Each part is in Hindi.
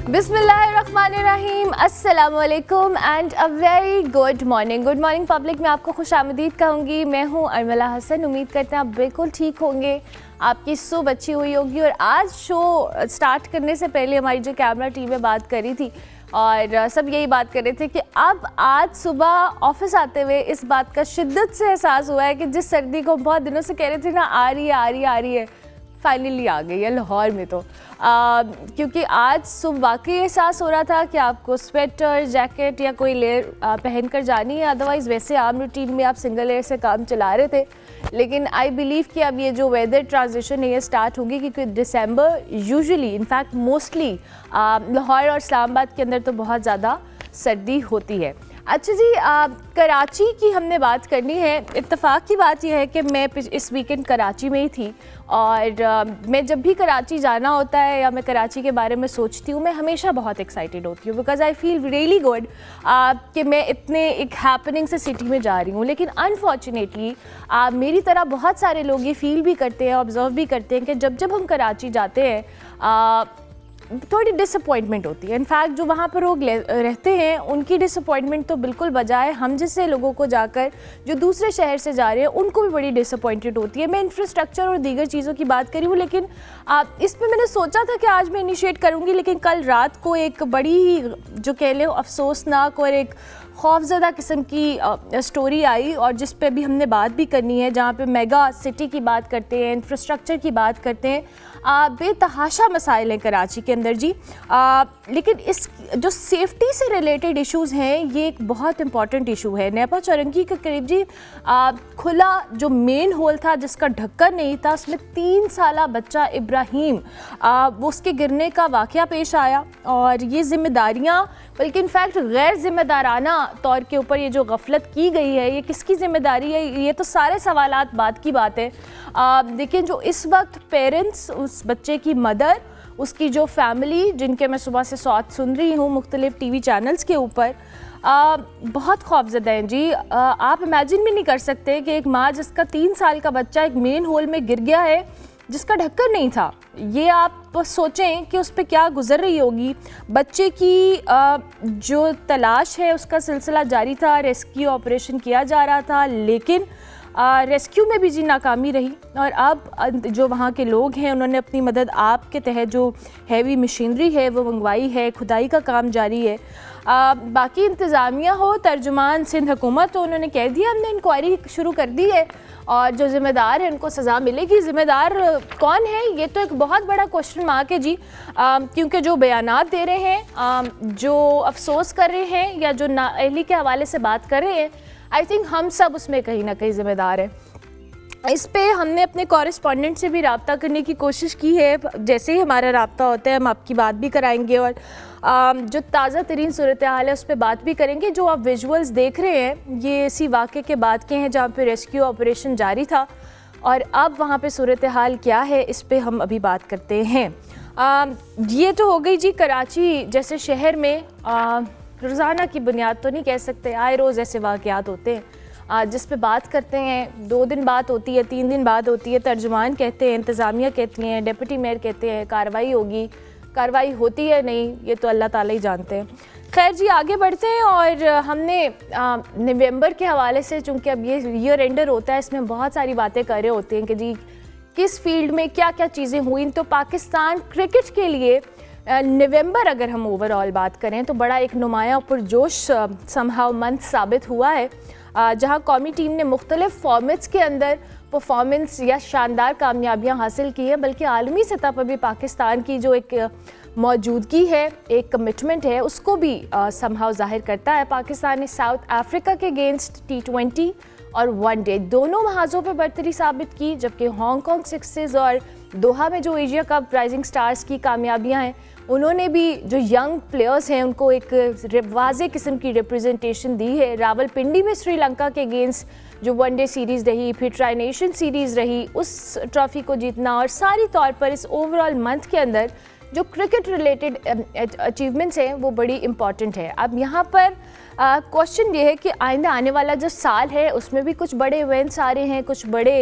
बिस्मिल्लाहिर्रहमानिर्रहीम, अस्सलामुअलैकुम and a very good morning. Good morning public में आपको खुशामदीद कहूँगी। मैं हूँ अरमला हसन। उम्मीद करते हैं आप बिल्कुल ठीक होंगे, आपकी सुबह अच्छी हुई होगी। और आज शो स्टार्ट करने से पहले हमारी जो कैमरा टीम में बात करी थी और सब यही बात कर रहे थे कि अब आज सुबह ऑफिस आते हुए इस बात का शिद्दत से एहसास हुआ है कि जिस सर्दी को बहुत दिनों से कह रहे थे ना आ रही है फाइनली आ गई है लाहौर में। तो क्योंकि आज सुबह वाकई एहसास हो रहा था कि आपको स्वेटर जैकेट या कोई लेयर पहन कर जानी है, अदरवाइज़ वैसे आम रूटीन में आप सिंगल लेयर से काम चला रहे थे। लेकिन आई बिलीव कि अब ये जो वेदर ट्रांजिशन है ये स्टार्ट होगी, क्योंकि दिसंबर यूजुअली इनफैक्ट मोस्टली लाहौर और इस्लामाबाद के अंदर तो बहुत ज़्यादा सर्दी होती है। अच्छा जी, कराची की हमने बात करनी है। इत्तेफाक की बात यह है कि मैं इस वीकेंड कराची में ही थी और मैं जब भी कराची जाना होता है या मैं कराची के बारे में सोचती हूँ, मैं हमेशा बहुत एक्साइटेड होती हूँ because I feel really good कि मैं इतने एक हैपनिंग से सिटी में जा रही हूँ। लेकिन अनफॉर्चुनेटली मेरी तरह बहुत सारे लोग ये फील भी करते हैं, ऑब्जर्व भी करते हैं कि जब हम कराची जाते हैं थोड़ी डिसअपॉइंटमेंट होती है। इनफैक्ट जो वहाँ पर लोग रहते हैं उनकी डिसअपॉइंटमेंट तो बिल्कुल बजाय हम जैसे लोगों को जाकर जो दूसरे शहर से जा रहे हैं उनको भी बड़ी डिसअपॉइंटेड होती है। मैं इंफ्रास्ट्रक्चर और दीगर चीज़ों की बात करी हूँ, लेकिन इस पर मैंने सोचा था कि आज मैं इनिशिएट करूँगी, लेकिन कल रात को एक बड़ी ही जो कह लें अफसोसनाक और एक खौफज़दा किस्म की स्टोरी आई और जिस पे भी हमने बात भी करनी है, जहाँ पे मेगा सिटी की बात करते हैं, इंफ्रास्ट्रक्चर की बात करते हैं, बेतहाशा मसाइल हैं कराची के अंदर जी। लेकिन इस जो सेफ्टी से रिलेटेड इश्यूज़ हैं ये एक बहुत इंपॉर्टेंट इशू है। नेपा चौरंगी के करीब जी खुला जो मेन होल था जिसका ढक्कन नहीं था, उसमें 3 साला बच्चा इब्राहिम उसके गिरने का वाक़या पेश आया। और ये जिम्मेदारियाँ बल्कि इनफैक्ट गैर जिम्मेदाराना तौर के ऊपर ये जो गफलत की गई है ये किसकी ज़िम्मेदारी है, ये तो सारे सवालात बात की बात है। लेकिन जो इस वक्त पेरेंट्स, उस बच्चे की मदर, उसकी जो फैमिली, जिनके मैं सुबह से सौत सुन रही हूँ मुख्तलिफ टीवी चैनल्स के ऊपर, बहुत खौफज़दा हैं जी। आप इमेजिन भी नहीं कर सकते कि एक माँ जिसका 3 साल का बच्चा एक मेन होल में गिर गया है जिसका ढक्कन नहीं था, ये आप सोचें कि उस पर क्या गुजर रही होगी। बच्चे की जो तलाश है उसका सिलसिला जारी था, रेस्क्यू ऑपरेशन किया जा रहा था, लेकिन रेस्क्यू में भी जी नाकामी रही। और अब जो वहाँ के लोग हैं उन्होंने अपनी मदद आप के तहत जो हैवी मशीनरी है वो मंगवाई है, खुदाई का काम जारी है। बाकी इंतज़ामिया हो, तर्जुमान सिंध हुकूमत हो, उन्होंने कह दिया हमने इंक्वायरी शुरू कर दी है और जो ज़िम्मेदार है उनको सज़ा मिलेगी। ज़िम्मेदार कौन है ये तो एक बहुत बड़ा क्वेश्चन मार्क है जी, क्योंकि जो बयानात दे रहे हैं, जो अफसोस कर रहे हैं या जो नाअहली के हवाले से बात कर रहे हैं, आई थिंक हम सब उसमें कहीं ना कहीं ज़िम्मेदार हैं। इस पे हमने अपने कॉरेस्पॉन्डेंट से भी रब्ता करने की कोशिश की है। जैसे ही हमारा रब्ता होता है हम आपकी बात भी कराएंगे और जो ताज़ा तरीन सूरत हाल है उस पर बात भी करेंगे। जो आप विजुअल्स देख रहे हैं ये इसी वाक़े के बाद के हैं जहाँ पे रेस्क्यू ऑपरेशन जारी था और अब वहाँ पे सूरत हाल क्या है इस पे हम अभी बात करते हैं। ये तो हो गई जी कराची जैसे शहर में रोज़ाना की बुनियाद तो नहीं कह सकते, आए रोज़ ऐसे वाक़यात होते हैं जिस पे बात करते हैं। 2 दिन बात होती है, 3 दिन बाद होती है, तर्जुमान कहते हैं, इंतज़ामिया कहती हैं, डिप्टी मेयर कहते हैं कार्रवाई होगी, कार्रवाई होती है नहीं, ये तो अल्लाह ताला ही जानते हैं। खैर जी आगे बढ़ते हैं और हमने नवंबर के हवाले से, चूँकि अब ये ईयर एंडर होता है, इसमें बहुत सारी बातें कर रहे होते हैं कि जी किस फील्ड में क्या क्या चीज़ें हुई। तो पाकिस्तान क्रिकेट के लिए नवंबर अगर हम ओवरऑल बात करें तो बड़ा एक नुमाया पुरजोश समहाउ मंथ साबित हुआ है, जहां कौमी टीम ने मुख्तलिफ फॉर्मेट्स के अंदर परफॉर्मेंस या शानदार कामयाबियां हासिल की हैं। बल्कि आलमी सतह पर भी पाकिस्तान की जो एक मौजूदगी है, एक कमिटमेंट है, उसको भी समहाउ जाहिर करता है। पाकिस्तान ने साउथ अफ्रीका के अगेंस्ट T20 और वनडे दोनों महाजों पर बरतरी साबित की, जबकि हांगकांग सिक्सेस और दोहा में जो एशिया कप राइजिंग स्टार्स की कामयाबियां हैं उन्होंने भी जो यंग प्लेयर्स हैं उनको एक वाज़े किस्म की रिप्रेजेंटेशन दी है। रावलपिंडी में श्रीलंका के अगेंस्ट जो वनडे सीरीज़ रही, फिर ट्राई नेशन सीरीज़ रही, उस ट्रॉफ़ी को जीतना और सारी तौर पर इस ओवरऑल मंथ के अंदर जो क्रिकेट रिलेटेड अचीवमेंट्स हैं वो बड़ी इम्पॉर्टेंट है। अब यहाँ पर क्वेश्चन ये है कि आइंदा आने वाला जो साल है उसमें भी कुछ बड़े इवेंट्स आ रहे हैं, कुछ बड़े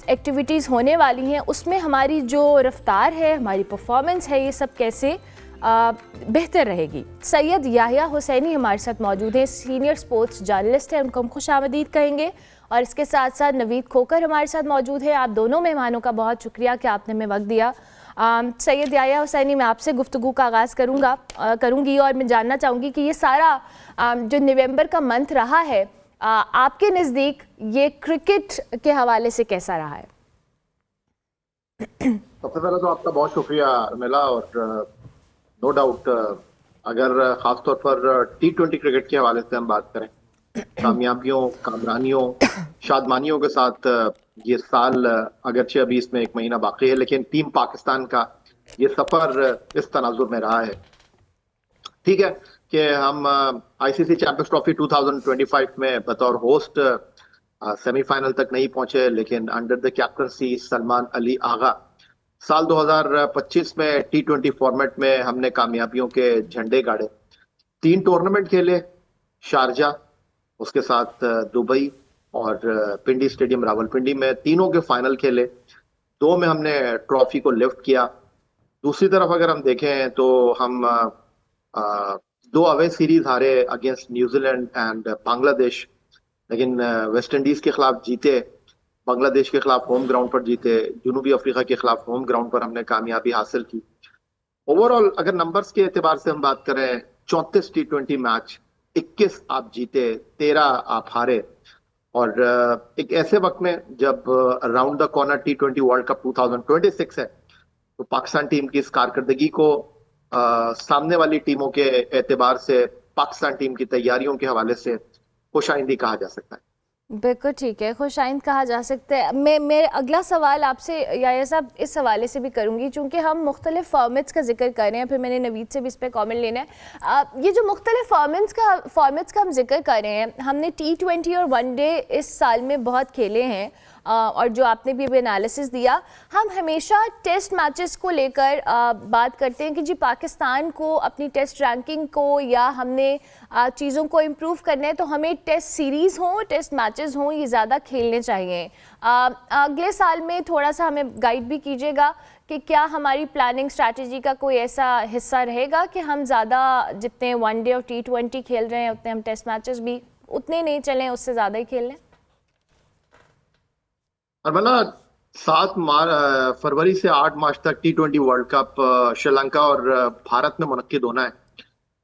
एक्टिविटीज़ होने वाली हैं, उसमें हमारी जो रफ्तार है, हमारी परफॉर्मेंस है, ये सब कैसे बेहतर रहेगी। सैयद याहिया हुसैनी हमारे साथ मौजूद हैं, सीनियर स्पोर्ट्स जर्नलिस्ट हैं, उनको हम खुशामदीद कहेंगे। और इसके साथ साथ नवीद खोकर हमारे साथ मौजूद है। आप दोनों मेहमानों का बहुत शुक्रिया कि आपने हमें वक्त दिया। सैयद याहिया हुसैनी, मैं आपसे गुफ्तगू का आगाज़ करूँगी और मैं जानना चाहूँगी कि ये सारा जो नवंबर का मंथ रहा है, आपके नज़दीक ये क्रिकेट के हवाले से कैसा रहा है? सबसे पहले तो आपका बहुत शुक्रिया मिला, और नो डाउट अगर खासतौर पर T20 क्रिकेट के हवाले से हम बात करें, कामयाबियों, कामरानियों, शादमानियों के साथ ये साल, अगरचे अभी इसमें एक महीना बाकी है, लेकिन टीम पाकिस्तान का ये सफर इस तनाजुर में रहा है। ठीक है कि हम आईसीसी चैंपियंस ट्रॉफी 2025 में बतौर होस्ट सेमीफाइनल तक नहीं पहुंचे, लेकिन under the captaincy Salman Ali Agha साल 2025 में T20 फॉर्मेट में हमने कामयाबियों के झंडे गाड़े। 3 टूर्नामेंट खेले, शारजा, उसके साथ दुबई और पिंडी स्टेडियम रावलपिंडी में, तीनों के फाइनल खेले। 2 में हमने ट्रॉफी को लिफ्ट किया। दूसरी तरफ अगर हम देखें तो हम 2 अवे सीरीज हारे अगेंस्ट न्यूजीलैंड एंड बांग्लादेश, लेकिन वेस्ट इंडीज के खिलाफ जीते, बांग्लादेश के खिलाफ होम ग्राउंड पर जीते, जनूबी अफ्रीका के खिलाफ होम ग्राउंड पर हमने कामयाबी हासिल की। ओवरऑल अगर नंबर्स के एतबार से हम बात करें, 34 T20 मैच, 21 आप जीते, 13 आप हारे। और एक ऐसे वक्त में जब round the corner T20 world cup 2026 है, तो पाकिस्तान टीम की इस कारकर्दगी को सामने वाली टीमों के एतबार से, पाकिस्तान टीम की तैयारियों के हवाले से खुशाइंदी कहा जा सकता है। बिल्कुल ठीक है, खुशाइंद कहा जा सकता है। मैं अगला सवाल आपसे याहिया साहब इस हवाले से भी करूंगी, चूँकि हम मुख्तलिफ फॉर्मेट्स का जिक्र कर रहे हैं, फिर मैंने नवीद से भी इस पर कॉमेंट लेना है। ये जो मुख्तलिफ फॉर्मेट्स का हम जिक्र कर रहे हैं, हमने T20 और वनडे इस साल में बहुत खेले हैं, और जो आपने भी अभी एनालिसिस दिया, हम हमेशा टेस्ट मैचेस को लेकर बात करते हैं कि जी पाकिस्तान को अपनी टेस्ट रैंकिंग को या हमने चीज़ों को इम्प्रूव करना है तो हमें टेस्ट सीरीज़ हों, टेस्ट मैचेस हों, ये ज़्यादा खेलने चाहिए। अगले साल में थोड़ा सा हमें गाइड भी कीजिएगा कि क्या हमारी प्लानिंग स्ट्रैटेजी का कोई ऐसा हिस्सा रहेगा कि हम ज़्यादा जितने वनडे और T20 खेल रहे हैं उतने हम टेस्ट मैचेस भी उतने नहीं चलें, उससे ज़्यादा ही खेल लें। अरमला, 7 फरवरी से 8 मार्च तक T20 वर्ल्ड कप श्रीलंका और भारत में मुनक्किद होना है,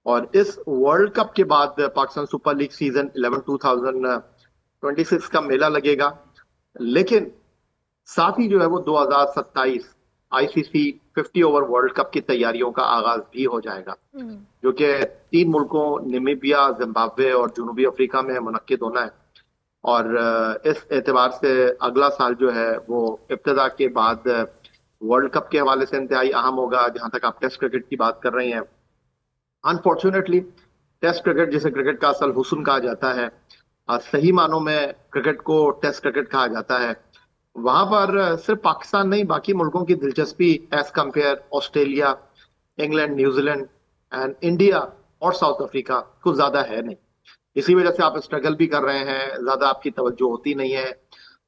और इस वर्ल्ड कप के बाद पाकिस्तान सुपर लीग सीजन 11 2026 का मेला लगेगा। लेकिन साथ ही जो है वो 2027 आईसीसी 50 ओवर वर्ल्ड कप की तैयारियों का आगाज भी हो जाएगा, जो कि 3 मुल्कों नामीबिया, जिम्बाब्वे और जनूबी अफ्रीका में मुनक्किद होना है। और इस एतबार से अगला साल जो है वो इब्तिदा के बाद वर्ल्ड कप के हवाले से इंतहाई अहम होगा। जहां तक आप टेस्ट क्रिकेट की बात कर रहे हैं, अनफॉर्चुनेटली टेस्ट क्रिकेट, जिसे क्रिकेट का असल हुस्न कहा जाता है, सही मानों में क्रिकेट को टेस्ट क्रिकेट कहा जाता है, वहां पर सिर्फ पाकिस्तान नहीं, बाकी मुल्कों की दिलचस्पी as compare Australia, England, New Zealand and India और साउथ अफ्रीका कुछ ज्यादा है नहीं। इसी वजह से आप स्ट्रगल भी कर रहे हैं, ज्यादा आपकी तवज्जो होती नहीं है।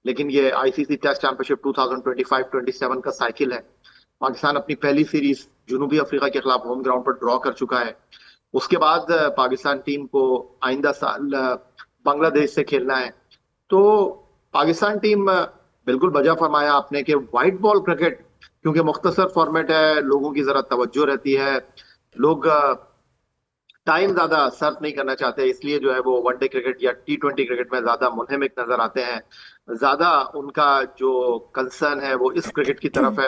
लेकिन ये आईसीसी टेस्ट चैंपियनशिप 2025-27 का साइकिल है। पाकिस्तान अपनी पहली सीरीज जनूबी अफ्रीका के खिलाफ होम ग्राउंड पर ड्रॉ कर चुका है। उसके बाद पाकिस्तान टीम को आइंदा साल बांग्लादेश से खेलना है। तो पाकिस्तान टीम, बिल्कुल बजा फरमाया आपने कि व्हाइट बॉल क्रिकेट, क्योंकि मुख्तसर फॉर्मेट है, लोगों की जरा तवज्जो रहती है, लोग टाइम ज्यादा सर्व नहीं करना चाहते, इसलिए जो है वो वनडे क्रिकेट या T20 क्रिकेट में ज्यादा मुनहमिक नजर आते हैं। ज्यादा उनका जो कंसर्न है वो इस क्रिकेट की तरफ है,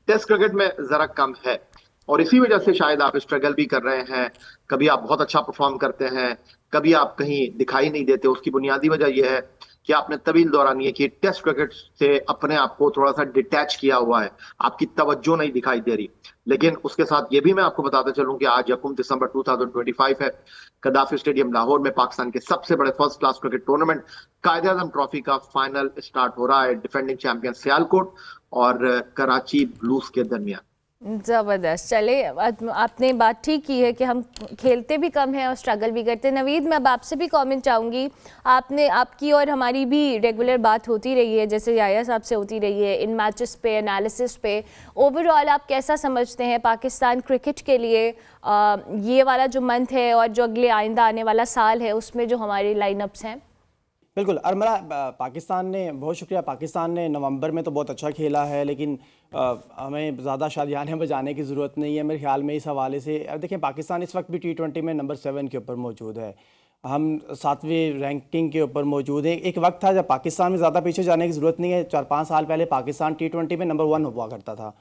टेस्ट क्रिकेट में जरा कम है। और इसी वजह से शायद आप स्ट्रगल भी कर रहे हैं। कभी आप बहुत अच्छा परफॉर्म करते हैं, कभी आप कहीं दिखाई नहीं देते। उसकी बुनियादी वजह यह है कि आपने तवील दौरानिए की टेस्ट क्रिकेट से अपने आप को थोड़ा सा डिटैच किया हुआ है, आपकी तवज्जो नहीं दिखाई दे रही। लेकिन उसके साथ ये भी मैं आपको बताता चलूं कि आज 1 दिसंबर 2025 है, गद्दाफी स्टेडियम लाहौर में पाकिस्तान के सबसे बड़े first class cricket tournament Quaid-e-Azam trophy का फाइनल स्टार्ट हो रहा है डिफेंडिंग चैंपियन सियालकोट और कराची ब्लूज के दरमियान। ज़बरदस्त। चले, आपने बात ठीक की है कि हम खेलते भी कम हैं और स्ट्रगल भी करते हैं। नवीद, मैं अब आपसे भी कमेंट चाहूँगी। आपकी और हमारी भी रेगुलर बात होती रही है, जैसे याया साहब से होती रही है इन मैचेस पे, एनालिसिस पे। ओवरऑल आप कैसा समझते हैं पाकिस्तान क्रिकेट के लिए ये वाला जो मंथ है और जो अगले आइंदा आने वाला साल है उसमें जो हमारे लाइनअप्स हैं? बिल्कुल अरमला, पाकिस्तान ने, बहुत शुक्रिया, पाकिस्तान ने नवंबर में तो बहुत अच्छा खेला है, लेकिन हमें ज़्यादा शादियाने बजाने की ज़रूरत नहीं है मेरे ख्याल में इस हवाले से। अब देखें, पाकिस्तान इस वक्त भी T20 में नंबर 7 के ऊपर मौजूद है। हम 7वीं रैंकिंग के ऊपर मौजूद है। एक वक्त था जब पाकिस्तान में ज़्यादा पीछे जाने की ज़रूरत नहीं है। 4-5 साल पहले पाकिस्तान T20 में नंबर 1 हुआ करता था,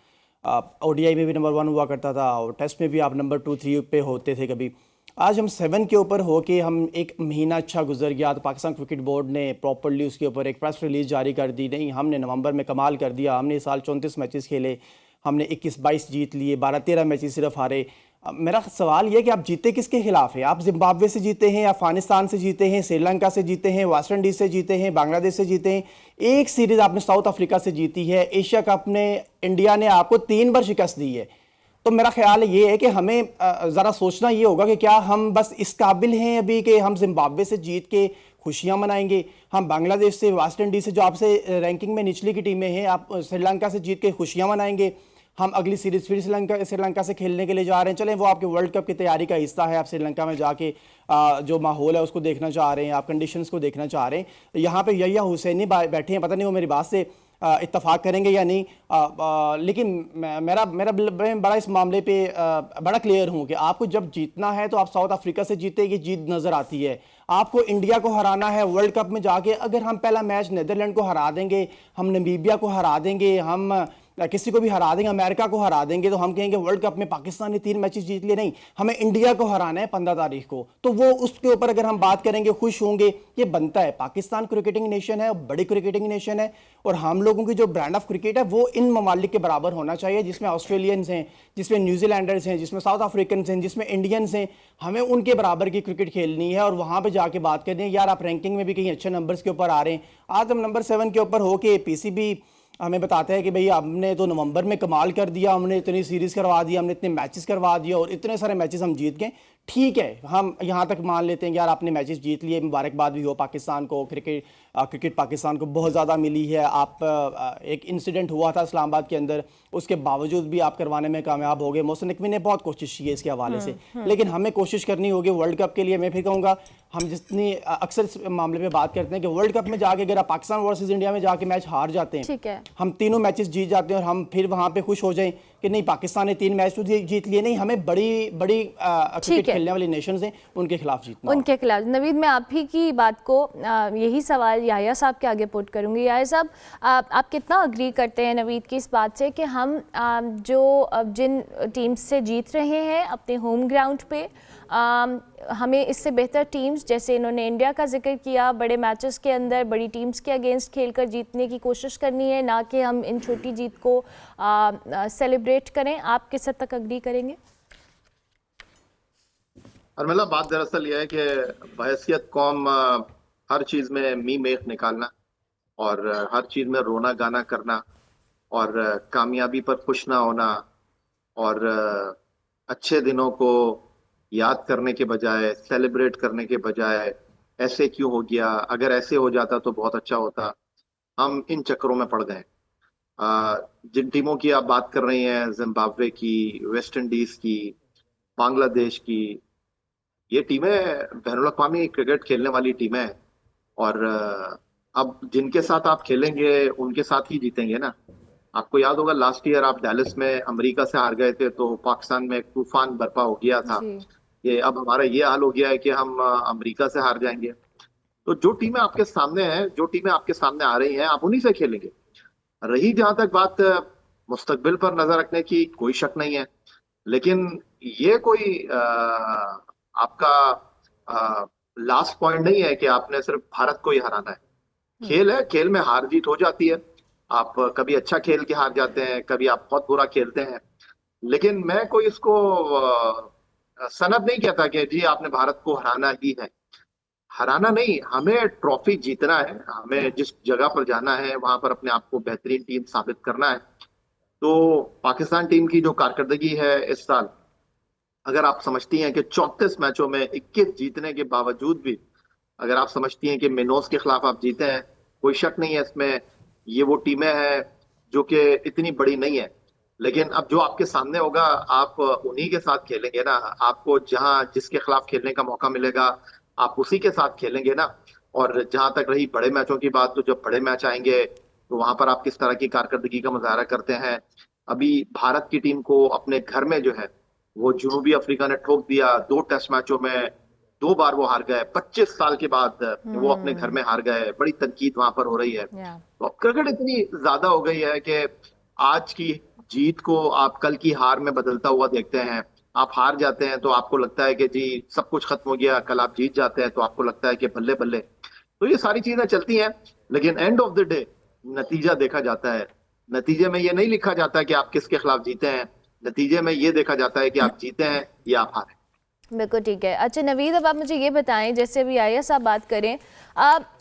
ODI में भी नंबर 1 हुआ करता था, और टेस्ट में भी आप नंबर 2-3 पे होते थे कभी। आज हम 7 के ऊपर हो के, हम एक महीना अच्छा गुजर गया तो पाकिस्तान क्रिकेट बोर्ड ने प्रॉपर्ली उसके ऊपर एक प्रेस रिलीज़ जारी कर दी। नहीं, हमने नवंबर में कमाल कर दिया, हमने इस साल 34 मैचेस खेले, हमने 21-22 जीत लिए, 12-13 मैचेस सिर्फ हारे। मेरा सवाल ये कि आप जीते किसके खिलाफ है? आप जिम्बाब्वे से जीते हैं, अफगानिस्तान से जीते हैं, श्रीलंका से जीते हैं, वेस्ट इंडीज़ से जीते हैं, बांग्लादेश से जीते हैं। एक सीरीज़ आपने साउथ अफ्रीका से जीती है। एशिया कप में इंडिया ने आपको 3 बार शिकस्त दी है। तो मेरा ख्याल ये है कि हमें ज़रा सोचना ये होगा कि क्या हम बस इस काबिल हैं अभी कि हम जिम्बाब्वे से जीत के खुशियां मनाएंगे, हम बांग्लादेश से, वेस्ट इंडीज़ से जो आपसे रैंकिंग में निचली की टीमें हैं, आप श्रीलंका से जीत के खुशियां मनाएंगे, हम अगली सीरीज़ फिर श्रीलंका से खेलने के लिए जा रहे हैं। चलें, वो आपके वर्ल्ड कप की तैयारी का हिस्सा है, आप श्रीलंका में जाके जो माहौल है उसको देखना चाह रहे हैं, आप कंडीशंस को देखना चाह रहे हैं। यहाँ पे यहिया हुसैनी बैठे हैं, पता नहीं वो मेरी बात से इत्तफाक करेंगे या नहीं, लेकिन मेरा बड़ा इस मामले पे बड़ा क्लियर हूँ कि आपको जब जीतना है तो आप साउथ अफ्रीका से जीते, ये जीत नज़र आती है। आपको इंडिया को हराना है वर्ल्ड कप में जाके, अगर हम पहला मैच नीदरलैंड को हरा देंगे, हम नमीबिया को हरा देंगे, हम किसी को भी हरा देंगे, अमेरिका को हरा देंगे, तो हम कहेंगे वर्ल्ड कप में पाकिस्तान ने 3 मैचेस जीत लिए। नहीं, हमें इंडिया को हराना है 15 तारीख को, तो वो उसके ऊपर अगर हम बात करेंगे, खुश होंगे, ये बनता है। पाकिस्तान क्रिकेटिंग नेशन है, बड़ी क्रिकेटिंग नेशन है, और हम लोगों की जो ब्रांड ऑफ क्रिकेट है वो इन ममालिक के बराबर होना चाहिए, जिसमें ऑस्ट्रेलियंस हैं, जिसमें न्यूजीलैंडर्स हैं, जिसमें साउथ अफ्रीकन हैं, जिसमें इंडियंस हैं। हमें उनके बराबर की क्रिकेट खेलनी है, और वहाँ पर जाके बात करनी है यार आप रैंकिंग में भी कहीं अच्छे नंबर्स के ऊपर आ रहे हैं। आज हम नंबर 7 के ऊपर होके PCB हमें बताते हैं कि भाई हमने तो नवंबर में कमाल कर दिया, हमने इतनी सीरीज़ करवा दिया, हमने इतने मैचेस करवा दिया और इतने सारे मैचेस हम जीत गए। ठीक है, हम यहाँ तक मान लेते हैं कि यार आपने मैचेस जीत लिए, मुबारकबाद भी हो पाकिस्तान को, क्रिकेट पाकिस्तान को बहुत ज़्यादा मिली है। आप एक इंसिडेंट हुआ था इस्लामाबाद के अंदर, उसके बावजूद भी आप करवाने में कामयाब हो गए। मोहसिन नकवी ने बहुत कोशिश की है इसके हवाले से, लेकिन हमें कोशिश करनी होगी वर्ल्ड कप के लिए। मैं फिर कहूँगा, हम जितनी अक्सर इस मामले में बात करते हैं कि वर्ल्ड कप में जाके अगर आप पाकिस्तान वर्सेस इंडिया में जाके मैच हार जाते हैं, ठीक है, हम तीनों मैचेस जीत जाते हैं और हम फिर वहाँ पे खुश हो जाएं कि नहीं पाकिस्तान ने 3 मैच तो जीत लिए, नहीं, हमें बड़ी क्रिकेट खेलने वाली नेशंस हैं उनके खिलाफ जीतना, उनके खिलाफ। नवीद, मैं आप ही की बात को यही सवाल याया साहब के आगे पुट करूंगी। याया साहब, आप कितना अग्री करते हैं नवीद की इस बात से कि हम जिन टीम्स से जीत रहे हैं अपने होम ग्राउंड पे, हमें इससे बेहतर टीम्स, जैसे इन्होंने इंडिया का जिक्र किया, बड़े मैचेस के अंदर बड़ी टीम्स के अगेंस्ट खेलकर जीतने की कोशिश करनी है, ना कि हम इन छोटी जीत को सेलिब्रेट करें। आप किस हद तक अग्री करेंगे? अर्मिला, बात दरअसल यह है कि बहैसियत कौम हर चीज में मी मेख निकालना और हर चीज में रोना गाना करना और कामयाबी पर खुश ना होना और अच्छे दिनों को याद करने के बजाय, सेलिब्रेट करने के बजाय ऐसे क्यों हो गया, अगर ऐसे हो जाता तो बहुत अच्छा होता, हम इन चक्करों में पड़ गए। जिन टीमों की आप बात कर रही हैं, जिम्बाब्वे की, वेस्ट इंडीज की, बांग्लादेश की, ये टीमें बैनुल अक़वामी क्रिकेट खेलने वाली टीमें हैं, और अब जिनके साथ आप खेलेंगे उनके साथ ही जीतेंगे ना। आपको याद होगा लास्ट ईयर आप डैलस में अमेरिका से हार गए थे, तो पाकिस्तान में एक तूफान बर्पा हो गया था। ये अब हमारा ये हाल हो गया है कि हम अमेरिका से हार जाएंगे। तो जो टीमें आपके सामने हैं, जो टीमें आपके सामने आ रही हैं, आप उन्हीं से खेलेंगे। रही जहां तक बात मुस्तकबिल पर नजर रखने की, कोई शक नहीं है, लेकिन ये कोई आपका लास्ट पॉइंट नहीं है कि आपने सिर्फ भारत को ही हराना है। खेल है, खेल में हार जीत हो जाती है। आप कभी अच्छा खेल के हार जाते हैं, कभी आप बहुत बुरा खेलते हैं, लेकिन मैं कोई इसको सनद नहीं कहता कि जी आपने भारत को हराना ही है। हराना नहीं, हमें ट्रॉफी जीतना है, हमें जिस जगह पर जाना है वहां पर अपने आप को बेहतरीन टीम साबित करना है। तो पाकिस्तान टीम की जो कारकर्दगी है इस साल, अगर आप समझती हैं कि 34 मैचों में 21 जीतने के बावजूद भी अगर आप समझती हैं कि मिनोस के खिलाफ आप जीते हैं, कोई शक नहीं है इसमें, ये वो टीमें हैं जो कि इतनी बड़ी नहीं है। लेकिन अब जो आपके सामने होगा, आप उन्हीं के साथ खेलेंगे ना। आपको जहां जिसके खिलाफ खेलने का मौका मिलेगा, आप उसी के साथ खेलेंगे ना। और जहां तक रही बड़े मैचों की बात, तो जब बड़े मैच आएंगे तो वहां पर आप किस तरह की कारकर्दगी का मुजाहरा करते हैं। अभी भारत की टीम को अपने घर में जो है वो जनूबी अफ्रीका ने ठोक दिया। 2 टेस्ट मैचों में 2 बार वो हार गए, 25 साल के बाद वो अपने घर में हार गए। बड़ी तनकीद वहां पर हो रही है। तो अब क्रिकेट इतनी ज्यादा हो गई है कि आज की जीत को आप कल की हार में बदलता हुआ देखते हैं। आप हार जाते हैं तो आपको लगता है कि जी सब कुछ खत्म हो गया, कल आप जीत जाते हैं तो आपको लगता है कि बल्ले बल्ले। तो ये सारी चीजें चलती हैं, लेकिन एंड ऑफ द डे नतीजा देखा जाता है। नतीजे में ये नहीं लिखा जाता कि आप किसके खिलाफ जीते हैं, नतीजे में ये देखा जाता है कि आप जीते हैं या आप हारे। बिल्कुल ठीक है। अच्छा नवीद, अब आप मुझे ये बताएं, जैसे अभी आया साहब बात करें,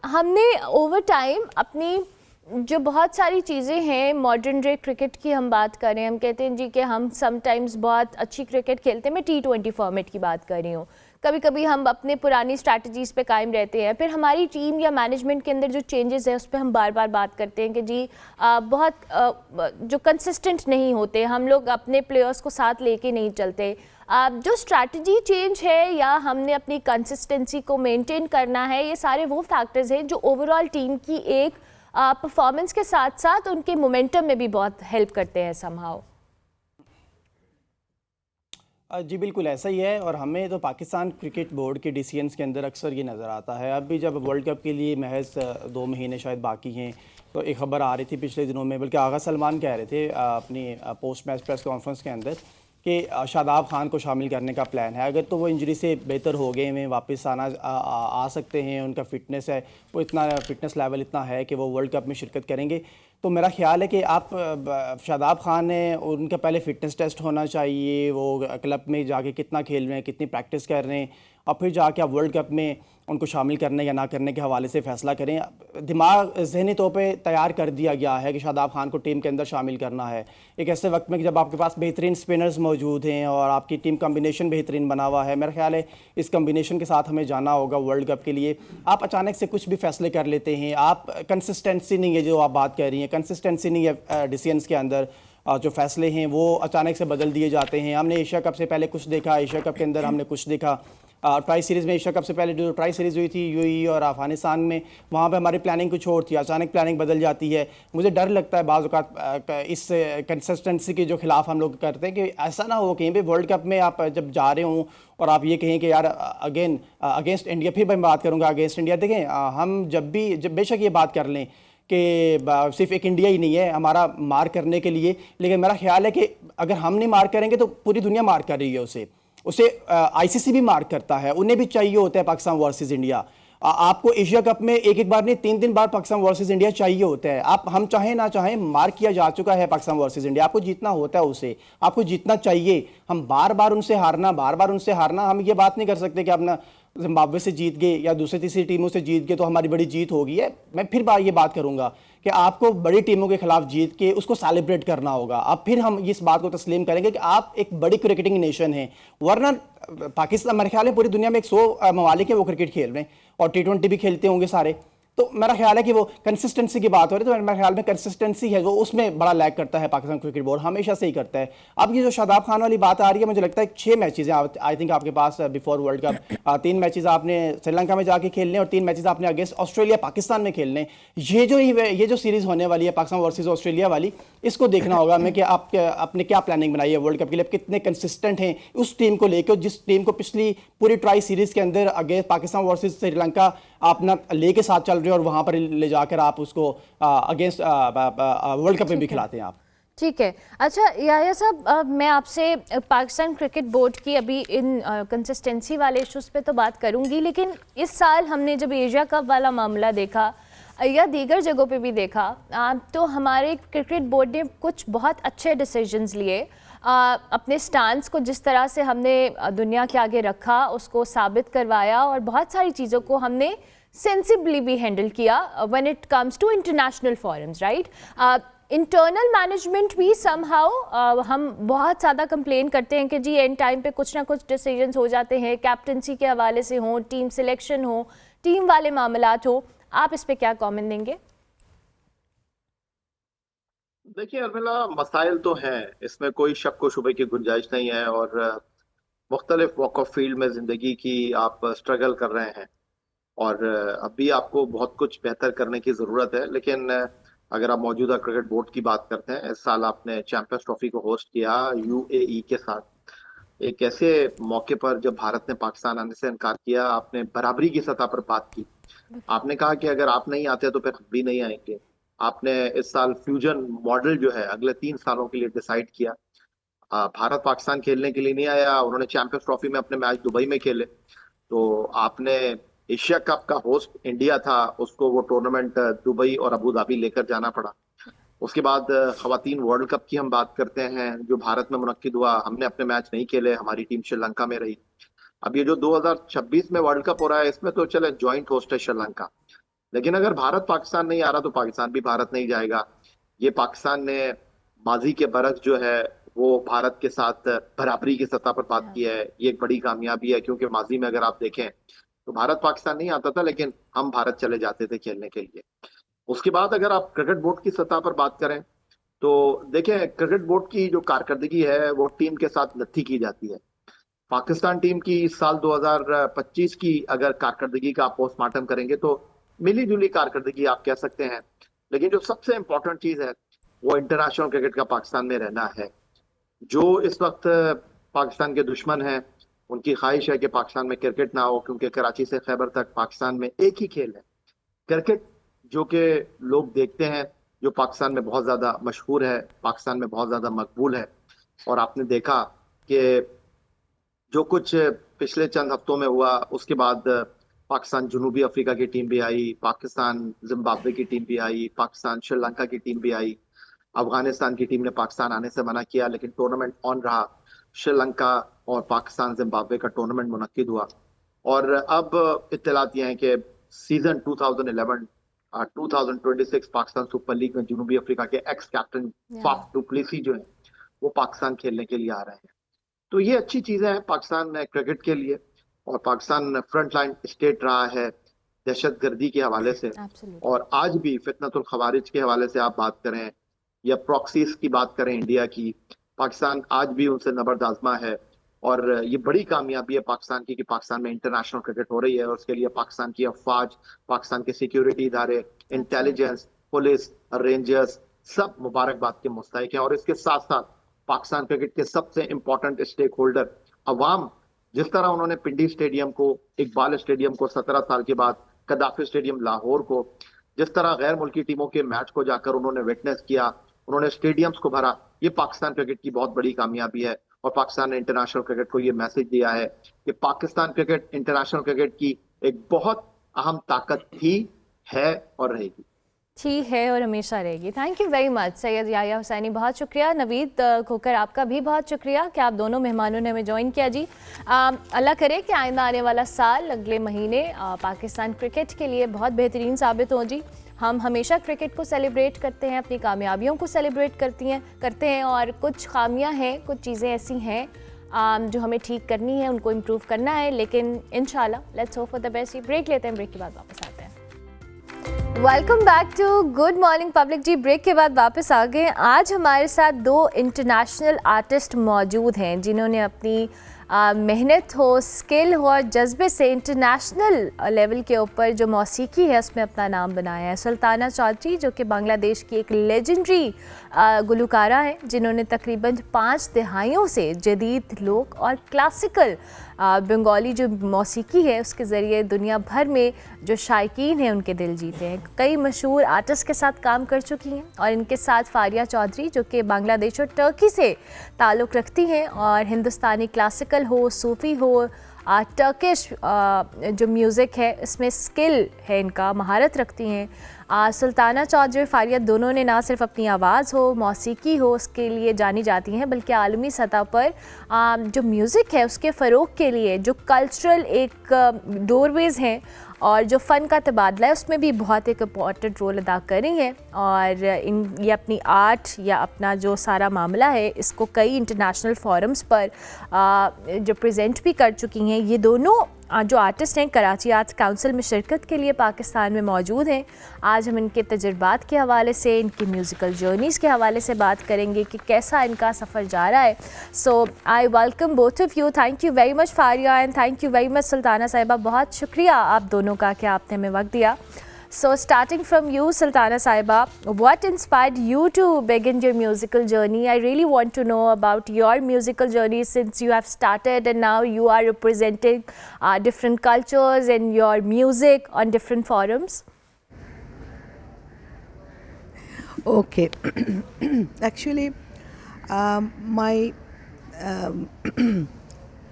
हमने ओवर टाइम अपनी जो बहुत सारी चीज़ें हैं, मॉडर्न डे क्रिकेट की हम बात करें, हम कहते हैं जी कि हम समटाइम्स बहुत अच्छी क्रिकेट खेलते हैं। मैं T20 फॉर्मेट की बात कर रही हूँ। कभी कभी हम अपने पुरानी स्ट्रैटेजीज़ पे कायम रहते हैं, फिर हमारी टीम या मैनेजमेंट के अंदर जो चेंजेस है उस पर हम बार बार बात करते हैं कि जी जो कंसिस्टेंट नहीं होते, हम लोग अपने प्लेयर्स को साथ लेके नहीं चलते। जो स्ट्रैटेजी चेंज है या हमने अपनी कंसिस्टेंसी को मेंटेन करना है, ये सारे वो फैक्टर्स हैं जो ओवरऑल टीम की एक परफॉर्मेंस के साथ साथ उनके मोमेंटम में भी बहुत हेल्प करते हैं समहाउ। जी बिल्कुल ऐसा ही है। और हमें तो पाकिस्तान क्रिकेट बोर्ड के डिसीजंस के अंदर अक्सर ये नज़र आता है। अब भी जब वर्ल्ड कप के लिए महज 2 महीने शायद बाकी हैं, तो एक खबर आ रही थी पिछले दिनों में, बल्कि आगा सलमान कह रहे थे अपनी पोस्ट मैच प्रेस कॉन्फ्रेंस के अंदर कि शादाब खान को शामिल करने का प्लान है। अगर तो वो इंजरी से बेहतर हो गए हैं, वापस आ सकते हैं, उनका फिटनेस है, वो इतना फिटनेस लेवल इतना है कि वो वर्ल्ड कप में शिरकत करेंगे, तो मेरा ख्याल है कि आप शादाब खान ने उनका पहले फ़िटनेस टेस्ट होना चाहिए, वो क्लब में जाके कितना खेल रहे हैं, कितनी प्रैक्टिस कर रहे हैं, और फिर जाके आप वर्ल्ड कप में उनको शामिल करने या ना करने के हवाले से फ़ैसला करें। दिमाग ज़हनी तौर पे तैयार कर दिया गया है कि शादाब खान को टीम के अंदर शामिल करना है एक ऐसे वक्त में कि जब आपके पास बेहतरीन स्पिनर्स मौजूद हैं और आपकी टीम कम्बिनेशन बेहतरीन बना हुआ है। मेरा ख्याल है इस कम्बिनेशन के साथ हमें जाना होगा वर्ल्ड कप के लिए। आप अचानक से कुछ भी फैसले कर लेते हैं, आप कंसिस्टेंसी नहीं है जो आप बात कर रही हैं, कंसिस्टेंसी नहीं है डिसीजंस के अंदर, जो फैसले हैं वो अचानक से बदल दिए जाते हैं। हमने एशिया कप से पहले कुछ देखा, एशिया कप के अंदर हमने कुछ देखा, ट्राई सीरीज़ में एशिया कप से पहले जो ट्राई सीरीज़ हुई थी यूएई और अफगानिस्तान में, वहाँ पे हमारी प्लानिंग कुछ और थी, अचानक प्लानिंग बदल जाती है। मुझे डर लगता है बाज़ औक़ात इस कंसिस्टेंसी के जो खिलाफ हम लोग करते हैं कि ऐसा ना हो कहीं पे वर्ल्ड कप में आप जब जा रहे हों और आप ये कहें कि यार अगेंस्ट इंडिया, फिर मैं बात करूँगा अगेंस्ट इंडिया। देखें हम जब बेशक ये बात कर लें कि सिर्फ एक इंडिया ही नहीं है हमारा मार करने के लिए, लेकिन मेरा ख्याल है कि अगर हम नहीं मार करेंगे तो पूरी दुनिया मार कर रही है उसे आईसीसी भी मार्क करता है, उन्हें भी चाहिए होता है पाकिस्तान वर्सेस इंडिया। आपको एशिया कप में एक बार नहीं 3 बार पाकिस्तान वर्सेस इंडिया चाहिए होता है। आप हम चाहें ना चाहें मार्क किया जा चुका है पाकिस्तान वर्सेस इंडिया, आपको जीतना होता है, उसे आपको जीतना चाहिए। हम बार बार उनसे हारना, हम ये बात नहीं कर सकते कि अपना जिम्बाब्वे से जीत गए या दूसरी तीसरी टीमों से जीत गए तो हमारी बड़ी जीत हो गई है। मैं फिर ये बात करूंगा कि आपको बड़ी टीमों के खिलाफ जीत के उसको सेलिब्रेट करना होगा। अब फिर हम इस बात को तस्लीम करेंगे कि आप एक बड़ी क्रिकेटिंग नेशन हैं। वरना पाकिस्तान, मेरे ख्याल है पूरी दुनिया में 100 ममालिक है वो क्रिकेट खेल रहे हैं और T20 भी खेलते होंगे सारे। तो मेरा ख्याल है कि वो कंसिस्टेंसी की बात हो रही है, तो मेरे ख्याल में कंसिस्टेंसी है वो उसमें बड़ा लैग करता है पाकिस्तान क्रिकेट बोर्ड, हमेशा से ही करता है। अब ये जो शादाब खान वाली बात आ रही है, मुझे लगता है 6 मैचेस हैं आई थिंक आपके पास बिफोर वर्ल्ड कप। 3 मैचेस आपने श्रीलंका में जाके खेलने और 3 मैचेस आपने अगेंस्ट ऑस्ट्रेलिया पाकिस्तान में खेलने। ये जो सीरीज़ होने वाली है पाकिस्तान वर्सेज ऑस्ट्रेलिया वाली, इसको देखना होगा हमें कि आप अपने क्या प्लानिंग बनाई है वर्ल्ड कप के लिए, कितने कंसिस्टेंट हैं उस टीम को लेकर जिस टीम को पिछली पूरी ट्राई सीरीज़ के अंदर अगेंस्ट पाकिस्तान वर्सेज श्रीलंका आप ना लेके साथ चल रहे हो और वहाँ पर ले जाकर आप उसको अगेंस्ट वर्ल्ड कप में भी खिलाते हैं आप। ठीक है। अच्छा याया साहब, मैं आपसे पाकिस्तान क्रिकेट बोर्ड की अभी इन कंसिस्टेंसी वाले इश्यूज़ पे तो बात करूंगी, लेकिन इस साल हमने जब एशिया कप वाला मामला देखा या दीगर जगहों पे भी देखा, तो हमारे क्रिकेट बोर्ड ने कुछ बहुत अच्छे डिसीजंस लिए। अपने स्टांस को जिस तरह से हमने दुनिया के आगे रखा उसको साबित करवाया और बहुत सारी चीज़ों को हमने सेंसिबली भी हैंडल किया when it comes to international forums, right. Internal management भी समहाउ हम बहुत ज़्यादा कंप्लेन करते हैं कि जी एंड टाइम पे कुछ ना कुछ डिसीजंस हो जाते हैं, कैप्टनसी के हवाले से हो, टीम सिलेक्शन हो, टीम वाले मामलात हो। आप इस पे क्या कमेंट देंगे? देखिए अर्मिला, मसाइल तो हैं, इसमें कोई शक व शुबे की गुंजाइश नहीं है। और मुख्तलिफ वॉक ऑफ फील्ड में जिंदगी की आप स्ट्रगल कर रहे हैं और अभी आपको बहुत कुछ बेहतर करने की जरूरत है। लेकिन अगर आप मौजूदा क्रिकेट बोर्ड की बात करते हैं, इस साल आपने चैंपियंस ट्रॉफी को होस्ट किया यूएई के साथ, एक ऐसे मौके पर जब भारत ने पाकिस्तान आने से इनकार किया, आपने बराबरी की सतह पर बात की। आपने कहा कि अगर आप नहीं आते तो फिर हम भी नहीं आएंगे। आपने इस साल फ्यूजन मॉडल जो है अगले 3 सालों के लिए डिसाइड किया। भारत पाकिस्तान खेलने के लिए नहीं आया, उन्होंने चैंपियंस ट्रॉफी में अपने मैच दुबई में खेले। तो आपने एशिया कप का होस्ट इंडिया था, उसको वो टूर्नामेंट दुबई और अबू धाबी लेकर जाना पड़ा। उसके बाद खवातीन वर्ल्ड कप की हम बात करते हैं जो भारत में मुनक्किद हुआ, हमने अपने मैच नहीं खेले, हमारी टीम श्रीलंका में रही। अब ये जो 2026 में वर्ल्ड कप हो रहा है, इसमें तो चले जॉइंट होस्ट है श्रीलंका, लेकिन अगर भारत पाकिस्तान नहीं आ रहा तो पाकिस्तान भी भारत नहीं जाएगा। ये पाकिस्तान ने माजी के बरस जो है वो भारत के साथ बराबरी की सतह पर बात की है। ये एक बड़ी कामयाबी है, क्योंकि माजी में अगर आप देखें तो भारत पाकिस्तान नहीं आता था, लेकिन हम भारत चले जाते थे खेलने के लिए। उसके बाद अगर आप क्रिकेट बोर्ड की सतह पर बात करें तो देखें, क्रिकेट बोर्ड की जो कारकर्दगी है वो टीम के साथ नत्थी की जाती है। पाकिस्तान टीम की इस साल 2025 की अगर कारकर्दगी का आप पोस्टमार्टम करेंगे तो मिली जुली कारकर्दगी आप कह सकते हैं। लेकिन जो सबसे इंपॉर्टेंट चीज है वो इंटरनेशनल क्रिकेट का पाकिस्तान में रहना है। जो इस वक्त पाकिस्तान के दुश्मन हैं, उनकी ख्वाहिश है कि पाकिस्तान में क्रिकेट ना हो, क्योंकि कराची से खैबर तक पाकिस्तान में एक ही खेल है क्रिकेट, जो कि लोग देखते हैं, जो पाकिस्तान में बहुत ज्यादा मशहूर है, पाकिस्तान में बहुत ज्यादा मकबूल है। और आपने देखा कि जो कुछ पिछले चंद हफ्तों में हुआ, उसके बाद पाकिस्तान जनूबी अफ्रीका की टीम भी आई, पाकिस्तान जिम्बाब्वे की टीम भी आई, पाकिस्तान श्रीलंका की टीम भी आई, अफगानिस्तान की टीम ने पाकिस्तान आने से मना किया, लेकिन टूर्नामेंट ऑन रहा। श्रीलंका और पाकिस्तान जिम्बाब्वे का टूर्नामेंट मुनक्किद हुआ। और अब इत्तलात ये हैं कि सीजन 2026 पाकिस्तान सुपर लीग में जनूबी अफ्रीका के ex captain Faf du Plessis जो है वो पाकिस्तान खेलने के लिए आ रहे हैं। तो ये अच्छी चीजें हैं पाकिस्तान क्रिकेट के लिए। और पाकिस्तान फ्रंट लाइन स्टेट रहा है दहशतगर्दी के हवाले से। और आज भी फितनतुल खवारिज के हवाले से आप बात करें या प्रॉक्सीज की बात करें इंडिया की, पाकिस्तान आज भी उनसे नबर्दाजमा है। और ये बड़ी कामयाबी है पाकिस्तान की कि पाकिस्तान में इंटरनेशनल क्रिकेट हो रही है, और उसके लिए पाकिस्तान की अफवाज, पाकिस्तान के सिक्योरिटी इदारे, इंटेलिजेंस, पुलिस, रेंजर्स सब मुबारकबाद के मुस्तहिक हैं। और इसके साथ साथ पाकिस्तान क्रिकेट के सबसे इंपॉर्टेंट स्टेक होल्डर अवाम, जिस तरह उन्होंने पिंडी स्टेडियम को, इकबाल स्टेडियम को 17 साल के बाद, कदाफी स्टेडियम लाहौर को, जिस तरह गैर मुल्की टीमों के मैच को जाकर उन्होंने विटनेस किया, उन्होंने स्टेडियम्स को भरा, ये पाकिस्तान क्रिकेट की बहुत बड़ी कामयाबी है। और पाकिस्तान ने इंटरनेशनल क्रिकेट को ये मैसेज दिया है कि पाकिस्तान क्रिकेट इंटरनेशनल क्रिकेट की एक बहुत अहम ताकत थी, है और रहेगी। ठीक है और हमेशा रहेगी। Thank you very much Syed Yahya Hussaini, बहुत शुक्रिया। नवीद खोकर आपका भी बहुत शुक्रिया कि आप दोनों मेहमानों ने हमें ज्वाइन किया जी। अल्लाह करे कि आइंदा आने वाला साल, अगले महीने पाकिस्तान क्रिकेट के लिए बहुत बेहतरीन साबित हो जी। हम हमेशा क्रिकेट को सेलिब्रेट करते हैं, अपनी कामयाबियों को सेलिब्रेट करते हैं और कुछ खामियां हैं, कुछ चीज़ें ऐसी हैं जो हमें ठीक करनी है, उनको इम्प्रूव करना है, लेकिन इंशाल्लाह let's hope for the best. Break लेते हैं, ब्रेक के बाद वापस आते हैं। Welcome back to good morning public ji. Break के बाद वापस आ गए। आज हमारे साथ 2 इंटरनेशनल आर्टिस्ट मौजूद हैं जिन्होंने अपनी मेहनत हो, स्किल हो और जज्बे से इंटरनेशनल लेवल के ऊपर जो मौसीकी है उसमें अपना नाम बनाया है। सुल्ताना चौधरी जो कि बांग्लादेश की एक लेजेंडरी गुलकारा है, जिन्होंने तकरीबन 5 दहाइयों से जदीद लोक और क्लासिकल बंगाली जो मौसीकी है उसके ज़रिए दुनिया भर में जो शायकीन हैं उनके दिल जीते हैं। कई मशहूर आर्टिस्ट के साथ काम कर चुकी हैं और इनके साथ फारिया चौधरी जो कि बांग्लादेश और टर्की से ताल्लुक़ रखती हैं और हिंदुस्तानी क्लासिकल हो, सूफ़ी हो, टर्किश जो म्यूज़िक है इसमें स्किल है, इनका महारत रखती हैं। सुल्ताना चौधरी और फारिया दोनों ने ना सिर्फ अपनी आवाज़ हो, मौसीकी हो, उसके लिए जानी जाती हैं, बल्कि आलमी सतह पर जो म्यूज़िक है उसके फ़रोग़ के लिए जो कल्चरल एक डोरवेज़ हैं और जो फ़न का तबादला है उसमें भी बहुत एक इम्पॉर्टेंट रोल अदा कर रही हैं और ये अपनी आर्ट या अपना जो सारा मामला है इसको कई इंटरनेशनल फोरम्स पर जो प्रेजेंट भी कर चुकी हैं। ये दोनों जो आर्टिस्ट हैं कराची आर्ट्स काउंसिल में शिरकत के लिए पाकिस्तान में मौजूद हैं। आज हम इनके तजुर्बात के हवाले से, इनकी म्यूज़िकल जर्नीज़ के हवाले से बात करेंगे कि कैसा इनका सफ़र जा रहा है। So I welcome both of you. Thank you very much Faria and thank you very much Sultana Sahiba. बहुत शुक्रिया आप दोनों का कि आपने हमें वक्त दिया। So starting from you, Sultana Sahiba, what inspired you to begin your musical journey? I really want to know about your musical journey since you have started and now you are representing different cultures and your music on different forums. Okay. Actually, my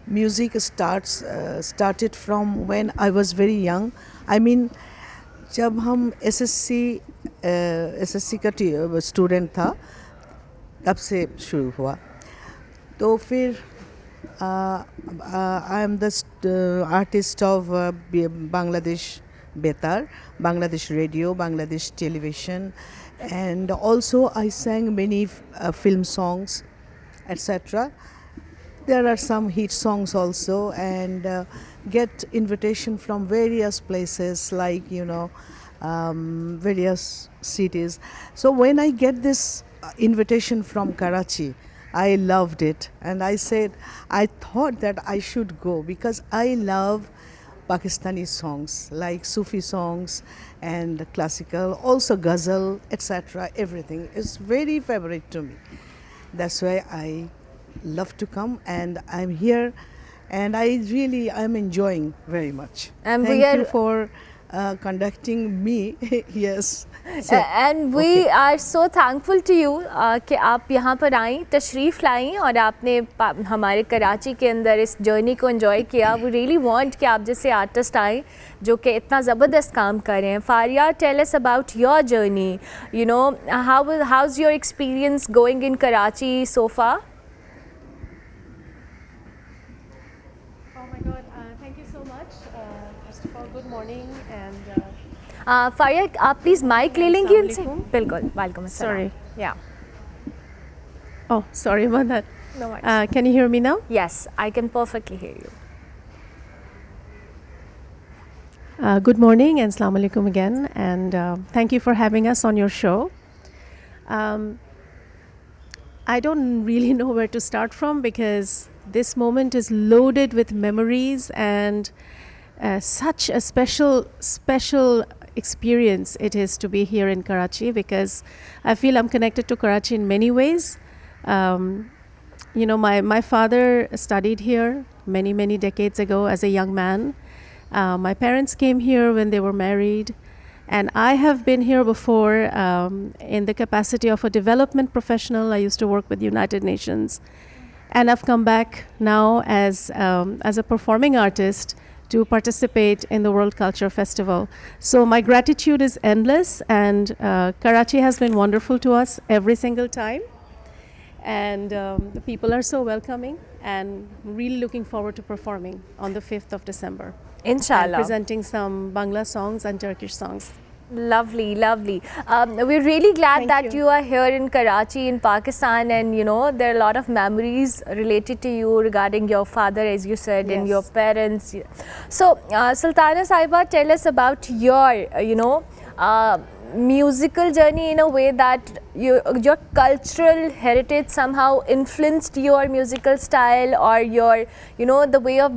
music started from when I was very young. I mean, जब हम एसएससी का स्टूडेंट था तब से शुरू हुआ। तो फिर I am the artist of Bangladesh Betar, Bangladesh radio, Bangladesh television, and also I sang many film songs, etc. There are some hit songs also, and get invitation from various places like various cities. So when I get this invitation from Karachi, I loved it, and I thought that I should go because I love Pakistani songs like Sufi songs and classical, also ghazal, etc. Everything is very favorite to me. That's why I love to come, and I'm here, and I'm enjoying very much. And thank you for conducting me. Yes. So, and we are so thankful to you कि आप यहाँ पर आई, तशरीफ़ लाई और आपने हमारे कराची के अंदर इस जर्नी को एंजॉय किया। We really want कि आप जैसे आर्टिस्ट आएँ जो कि इतना ज़बरदस्त काम कर रहे हैं। Faria, tell us about your journey. You know, how's your experience going in Karachi so far? Thank you so much. First of all, good morning and Faria, आप प्लीज़ माइक ले लेंगी उनसे? बिल्कुल, वालेकुम अस्सलाम। Sorry. Yeah. oh, sorry about that. No worries. Can you hear me now? Yes, I can perfectly hear you. Good morning and Assalamu alaikum again, and thank you for having us on your show. I don't really know where to start from because this moment is loaded with memories and such a special experience it is to be here in Karachi because I feel I'm connected to Karachi in many ways. My father studied here many decades ago as a young man. My parents came here when they were married, and I have been here before in the capacity of a development professional. I used to work with the United Nations, and I've come back now as a performing artist to participate in the World Culture Festival. So my gratitude is endless, and Karachi has been wonderful to us every single time. And the people are so welcoming, and really looking forward to performing on the 5th of December. And Inshallah. presenting some Bangla songs and Turkish songs. Lovely, lovely. We're really glad Thank that you. you are here in Karachi, in Pakistan, and there are a lot of memories related to you regarding your father, as you said, and Yes. your parents. So, Sultana Sahiba, tell us about your, musical journey in a way that your cultural heritage somehow influenced your musical style or your the way of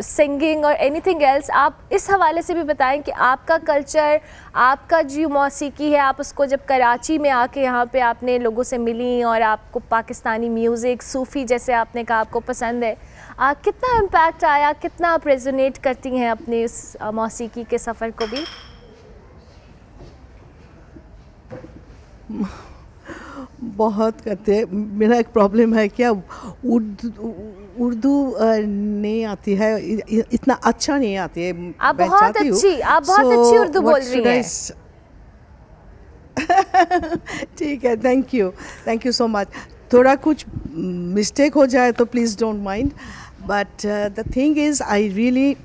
singing or anything else. आप इस हवाले से भी बताएं कि आपका कल्चर, आपका जो मौसीकी है, आप उसको जब कराची में आके यहाँ पे आपने लोगों से मिली और आपको पाकिस्तानी म्यूज़िक, सूफ़ी जैसे आपने कहा आपको पसंद है, कितना इम्पैक्ट आया, कितना आप रेजोनेट करती हैं अपने इस मौसीकी के सफ़र को भी? बहुत करते हैं। मेरा एक प्रॉब्लम है क्या, उर्दू नहीं आती है, इतना अच्छा नहीं आती है। आप बहुत अच्छी उर्दू बोल रही हैं। ठीक है, थैंक यू सो मच। थोड़ा कुछ मिस्टेक हो जाए तो please don't mind, but the thing is I really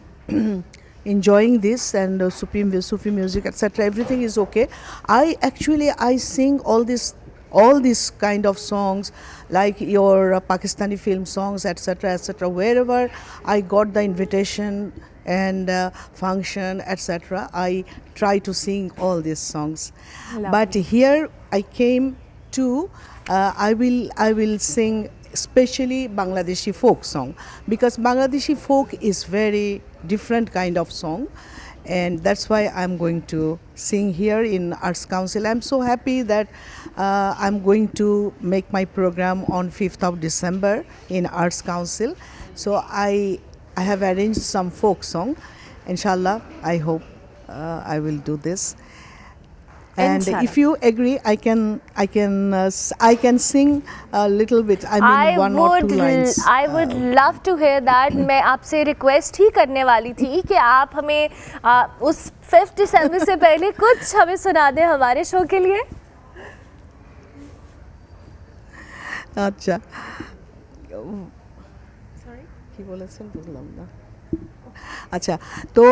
enjoying this, and Sufi music, etc. Everything is okay. I sing all these kind of songs, like your Pakistani film songs, etc., etc. Wherever I got the invitation and function, etc., I try to sing all these songs. But here I came to I will sing especially Bangladeshi folk song, because Bangladeshi folk is very different kind of song, and that's why I'm going to sing here in Arts Council. I'm so happy that I'm going to make my program on 5th of December in Arts Council. So I have arranged some folk song. Inshallah, I hope I will do this. And Inshallah. if you agree, I can sing a little bit. I mean, one or two lines. I would love to hear that. मैं आपसे रिक्वेस्ट ही करने वाली थी कि आप हमें उस 5 दिसंबर से पहले कुछ हमें सुना दें हमारे शो के लिए. अच्छा, কি বলেছেন বুঝলাম না. अच्छा, तो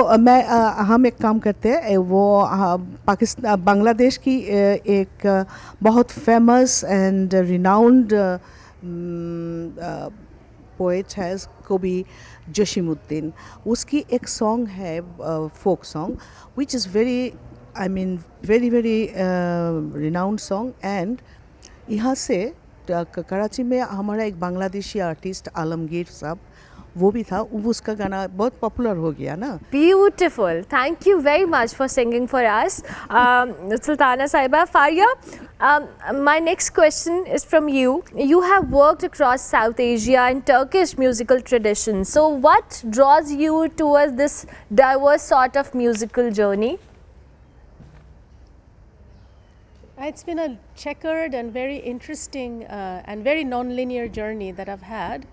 हम एक काम करते हैं, वो पाकिस्तान बांग्लादेश की एक बहुत फेमस एंड रिनाउंड पोएट है कवि जसीमुद्दीन. उसकी एक सॉन्ग है folk song which is very very renowned song. And यहाँ से कराची में हमारा एक बांग्लादेशी आर्टिस्ट आलमगीर साहब वो भी था, वो उसका गाना बहुत पॉपुलर हो गया ना. Beautiful. Thank you very much for singing for us, Sultana Saiba. Faria, my next question is from you. You have worked across South Asia and Turkish musical traditions. So what draws you towards this diverse sort of musical journey? It's been a checkered and very interesting and very non-linear journey that I've had.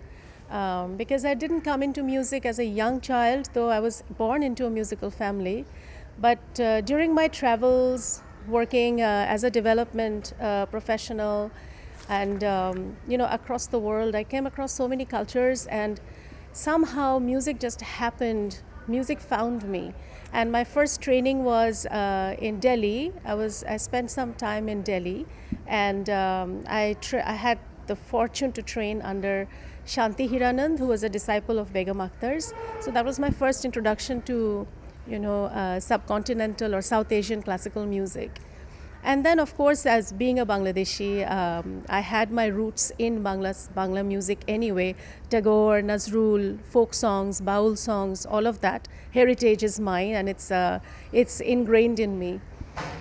Because I didn't come into music as a young child, though I was born into a musical family. But during my travels, working as a development professional, and across the world, I came across so many cultures, and somehow music just happened. Music found me, and my first training was in Delhi. I spent some time in Delhi, and I had the fortune to train under Shanti Hiranand, who was a disciple of Begum Akhtar's. So that was my first introduction to, subcontinental or South Asian classical music. And then, of course, as being a Bangladeshi, I had my roots in Bangla music anyway. Tagore, Nazrul, folk songs, Baul songs, all of that heritage is mine, and it's ingrained in me.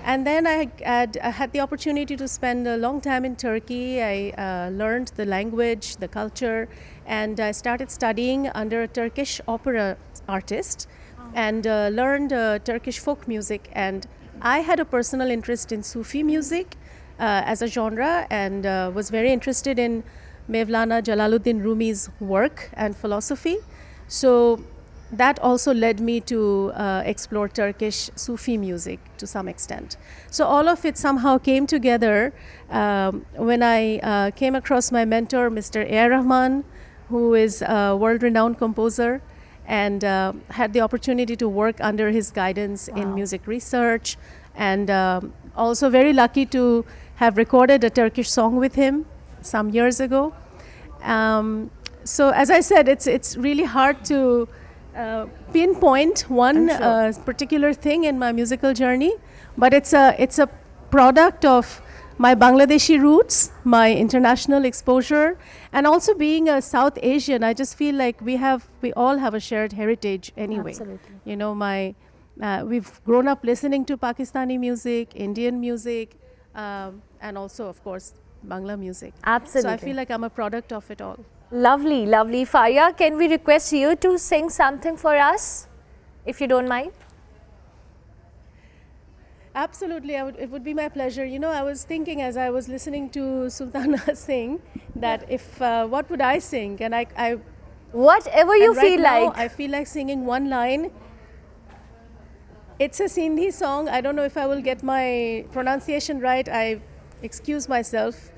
And then I had the opportunity to spend a long time in Turkey. I learned the language, the culture, and I started studying under a Turkish opera artist and learned Turkish folk music. And I had a personal interest in Sufi music as a genre, and was very interested in Mevlana Jalaluddin Rumi's work and philosophy. So that also led me to explore Turkish Sufi music to some extent. So all of it somehow came together when I came across my mentor, Mr. A.R. Rahman, who is a world-renowned composer, and had the opportunity to work under his guidance in music research, and also very lucky to have recorded a Turkish song with him some years ago. So as I said, it's really hard to pinpoint one particular thing in my musical journey, but it's a product of my Bangladeshi roots, my international exposure, and also being a South Asian. I just feel like we all have a shared heritage anyway. Absolutely. We've grown up listening to Pakistani music, Indian music, and also, of course, Bangla music. Absolutely. So I feel like I'm a product of it all. Lovely, lovely. Faria, can we request you to sing something for us, if you don't mind? Absolutely, it would be my pleasure. I was thinking as I was listening to Sultana sing that if what would I sing? And I whatever you and right feel now, like. I feel like singing one line. It's a Sindhi song. I don't know if I will get my pronunciation right. I excuse myself,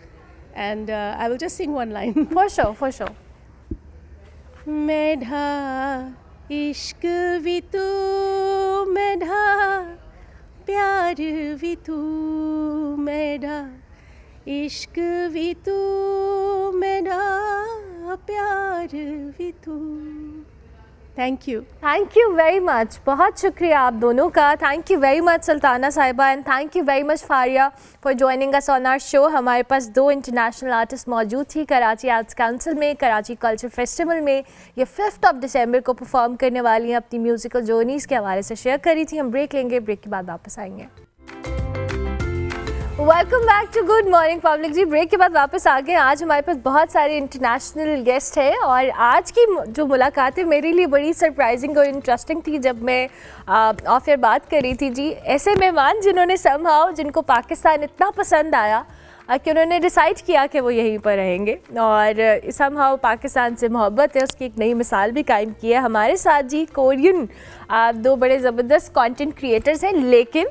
and I will just sing one line. For sure, for sure. Medha इश्क भी तू मेरा, प्यार भी तू मेरा, इश्क भी तू मेरा, प्यार भी तू। Thank you. Thank you very much, बहुत शुक्रिया आप दोनों का। Thank you very much Sultana Sahiba and thank you very much Faria for joining us on our show. हमारे पास 2 इंटरनेशनल आर्टिस्ट मौजूद थी कराची आर्ट्स काउंसिल में, कराची कल्चर फेस्टिवल में। ये 5 दिसंबर को परफॉर्म करने वाली हैं, अपनी म्यूजिकल जर्नीज़ के हवाले से शेयर करी थी। हम ब्रेक लेंगे, ब्रेक के बाद वापस आएंगे। Welcome back to good morning public ji. Break के बाद वापस आ गए। आज हमारे पास बहुत सारे इंटरनेशनल गेस्ट हैं और आज की जो मुलाकात है मेरे लिए बड़ी सरप्राइजिंग और इंटरेस्टिंग थी। जब मैं ऑफ एयर बात कर रही थी जी, ऐसे मेहमान जिन्होंने समहाउ, जिनको पाकिस्तान इतना पसंद आया कि उन्होंने डिसाइड किया कि वो यहीं पर रहेंगे और समहाउ पाकिस्तान से मोहब्बत है, उसकी एक नई मिसाल भी कायम की है। हमारे साथ जी कोरियन 2 बड़े ज़बरदस्त कंटेंट क्रिएटर्स हैं, लेकिन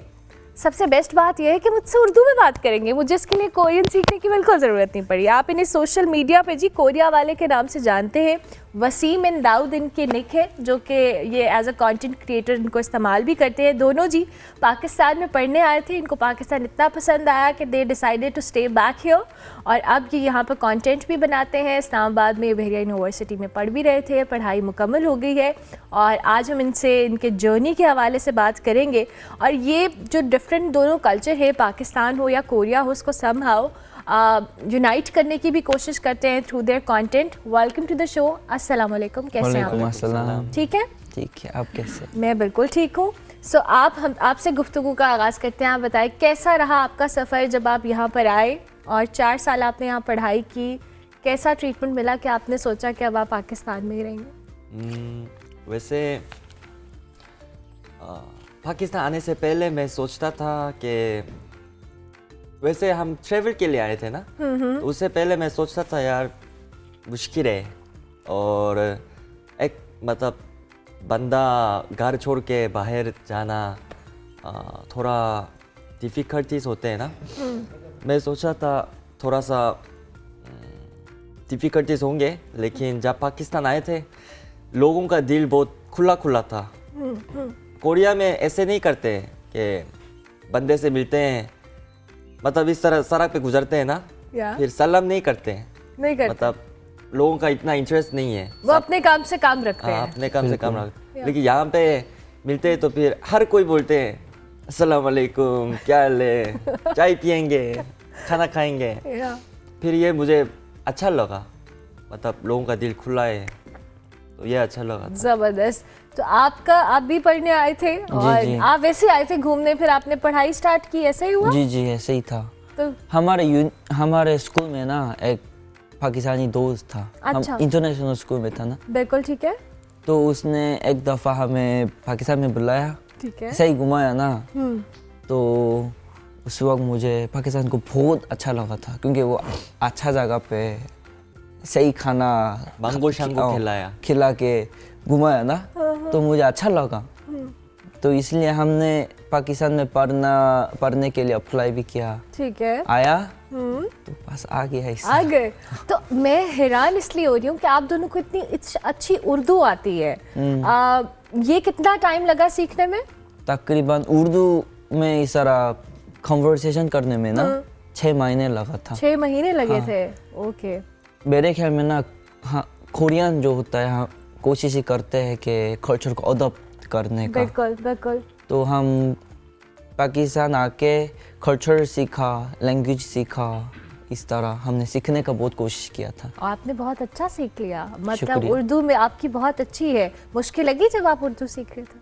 सबसे बेस्ट बात यह है कि मुझसे उर्दू में बात करेंगे। मुझे इसके लिए कोरियन सीखने की बिल्कुल ज़रूरत नहीं पड़ी। आप इन्हें सोशल मीडिया पे जी कोरिया वाले के नाम से जानते हैं। वसीम एंड दाऊद इनके निक है, जो कि ये एज अ कंटेंट क्रिएटर इनको इस्तेमाल भी करते हैं। दोनों जी पाकिस्तान में पढ़ने आए थे, इनको पाकिस्तान इतना पसंद आया कि they decided to stay back here और अब ये यहाँ पर कंटेंट भी बनाते हैं। इस्लामाबाद में बहरिया यूनिवर्सिटी में पढ़ भी रहे थे, पढ़ाई मुकम्मल हो गई है और आज हम इनसे इनके जर्नी के हवाले से बात करेंगे। और ये जो डिफरेंट दोनों कल्चर है, पाकिस्तान हो या कोरिया हो, उसको समहाउ यूनाइट करने की भी कोशिश करते हैं through their content. Welcome to the show. अस्सलाम वालेकुम, कैसे हैं आप? ठीक है, ठीक है। आप कैसे? मैं बिल्कुल ठीक हूँ। सो हम आपसे गुफ्तगू का आगाज़ करते हैं। आप बताएं कैसा रहा आपका सफ़र जब आप यहाँ पर आए और 4 साल आपने यहाँ पढ़ाई की। कैसा ट्रीटमेंट मिला कि आपने सोचा कि अब आप पाकिस्तान में ही रहेंगे? वैसे पाकिस्तान आने से पहले मैं सोचता था कि वैसे हम ट्रैवल के लिए आए थे ना, तो उससे पहले मैं सोचता था यार मुश्किल है और एक मतलब बंदा घर छोड़ के बाहर जाना थोड़ा डिफ़िकल्टीज होते हैं ना। मैं सोचा था थोड़ा सा डिफ़िकल्टीज होंगे, लेकिन जब पाकिस्तान आए थे लोगों का दिल बहुत खुला खुला था। कोरिया में ऐसे नहीं करते कि बंदे से मिलते हैं, मतलब इस तरह सड़क पे गुजरते हैं ना, फिर सलाम नहीं करते हैं। मतलब लोगों का इतना इंटरेस्ट नहीं है, वो अपने काम से काम रखते हैं। अपने काम से काम रखते हैं। लेकिन यहाँ पे मिलते हैं तो फिर हर कोई बोलते हैं अस्सलाम वालेकुम, क्या हाल है, चाय पियेंगे, खाना खाएंगे। फिर ये मुझे अच्छा लगा, मतलब लोगों का दिल खुला है, तो ये अच्छा लगा। ज़बरदस्त। तो आप भी पढ़ने आए थे और जी। आप वैसे आए थे घूमने, फिर आपने पढ़ाई स्टार्ट की, ऐसा ही हुआ? जी ऐसे ही था। तो हमारे स्कूल में ना एक पाकिस्तानी दोस्त था। अच्छा। हम इंटरनेशनल स्कूल में था ना, बिल्कुल ठीक है। तो उसने एक दफ़ा हमें पाकिस्तान में बुलाया, ठीक है। सही घुमाया ना। तो उस वक्त मुझे पाकिस्तान को बहुत अच्छा लगा था, क्योंकि वो अच्छा जगह पे सही खाना मांगो शांगो खिला के घुमाया ना, तो मुझे अच्छा लगा। तो इसलिए हमने पाकिस्तान में पढ़ने के लिए अप्लाई भी किया। ठीक है। आया तो बस आ गया इससे। आ गए। तो मैं हैरान इसलिए हो रही हूँ कि आप दोनों को इतनी अच्छी उर्दू आती है। ये कितना टाइम लगा सीखने में? तकरीबन उर्दू में इस तरह कन्वर्सेशन करने में ना 6 महीने लगा था। 6 महीने लगे थे। ओके। मेरे ख्याल में ना, हाँ, कोरियन जो होता है, हाँ, कोशिश ही करते हैं कि कल्चर को अडॉप्ट करने का। बिल्कुल बिल्कुल। तो हम पाकिस्तान आके कल्चर सीखा, लैंग्वेज सीखा, इस तरह हमने सीखने का बहुत कोशिश किया था। आपने बहुत अच्छा सीख लिया, मतलब शुक्रिया। उर्दू में आपकी बहुत अच्छी है। मुश्किल लगी जब आप उर्दू सीख रहे थे?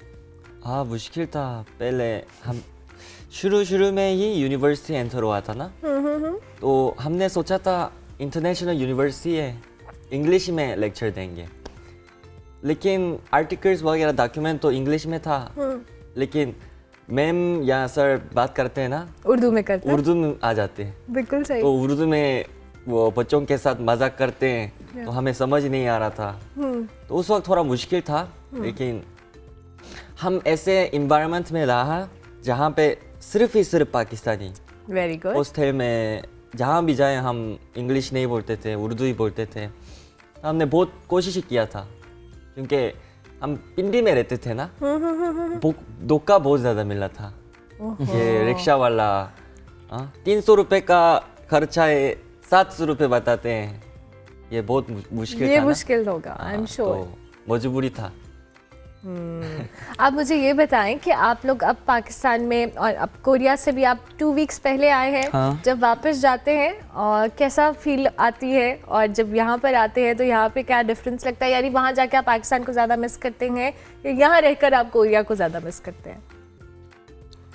हाँ मुश्किल था। पहले हम शुरू में ही यूनिवर्सिटी एंटर हुआ था ना, तो हमने सोचा था इंटरनेशनल यूनिवर्सिटी है, इंग्लिश में लेक्चर देंगे। लेकिन आर्टिकल्स वगैरह डॉक्यूमेंट तो इंग्लिश में था, लेकिन मैम या सर बात करते हैं ना, उर्दू में करते हैं। उर्दू में आ जाते हैं। बिल्कुल सही। तो उर्दू में वो बच्चों के साथ मजाक करते हैं, तो हमें समझ नहीं आ रहा था। तो उस वक्त थोड़ा मुश्किल था, लेकिन हम ऐसे इन्वायरमेंट में रहा जहाँ पे सिर्फ पाकिस्तानी। Very good. हॉस्टल में जहाँ भी जाए हम इंग्लिश नहीं बोलते थे, उर्दू ही बोलते थे। हमने बहुत कोशिश किया था, क्योंकि हम पिंडी में रहते थे ना, धोखा बहुत ज्यादा मिला था। ये रिक्शा वाला 300 रुपए का खर्चा है, 700 रुपए बताते हैं। ये बहुत मुश्किल ये था ना। मुश्किल होगा, आई एम श्योर। तो मजबूरी था। आप मुझे ये बताएं कि आप लोग अब पाकिस्तान में और अब कोरिया से भी आप 2 वीक्स पहले आए हैं। हाँ। जब वापस जाते हैं और कैसा फील आती है, और जब यहाँ पर आते हैं तो यहाँ पे क्या डिफरेंस लगता है? यानी वहाँ जाके आप पाकिस्तान को ज़्यादा मिस करते हैं या यहाँ रहकर आप कोरिया को ज़्यादा मिस करते हैं?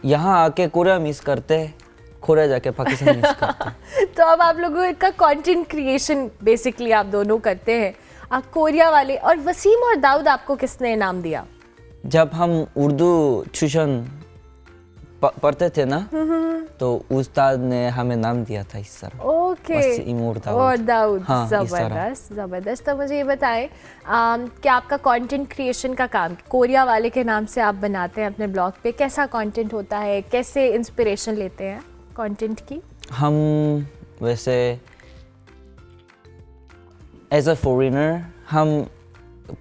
यहाँ आके कोरिया मिस करते हैं, कोरिया जाके पाकिस्तान मिस करते हैं। तो अब आप लोगों का कंटेंट क्रिएशन बेसिकली आप दोनों करते हैं, आप कोरिया वाले। और वसीम और दाऊद आपको किसने इनाम दिया? जब हम उर्दू ट्यूशन पढ़ते थे ना, तो उस्ताद ने हमें नाम दिया था इस तरह। ओके। वसीम और दाऊद। और दाऊद, हाँ, इस तरह। जबरदस्त जबरदस्त। तो मुझे ये बताएं कि आपका कंटेंट क्रिएशन का काम कोरिया वाले के नाम से आप बनाते हैं अपने ब्लॉग पे, कैसा कंटेंट होता है, कैसे इंस्पिरेशन लेते हैं कंटेंट की? हम वैसे एज अ फॉरेनर हम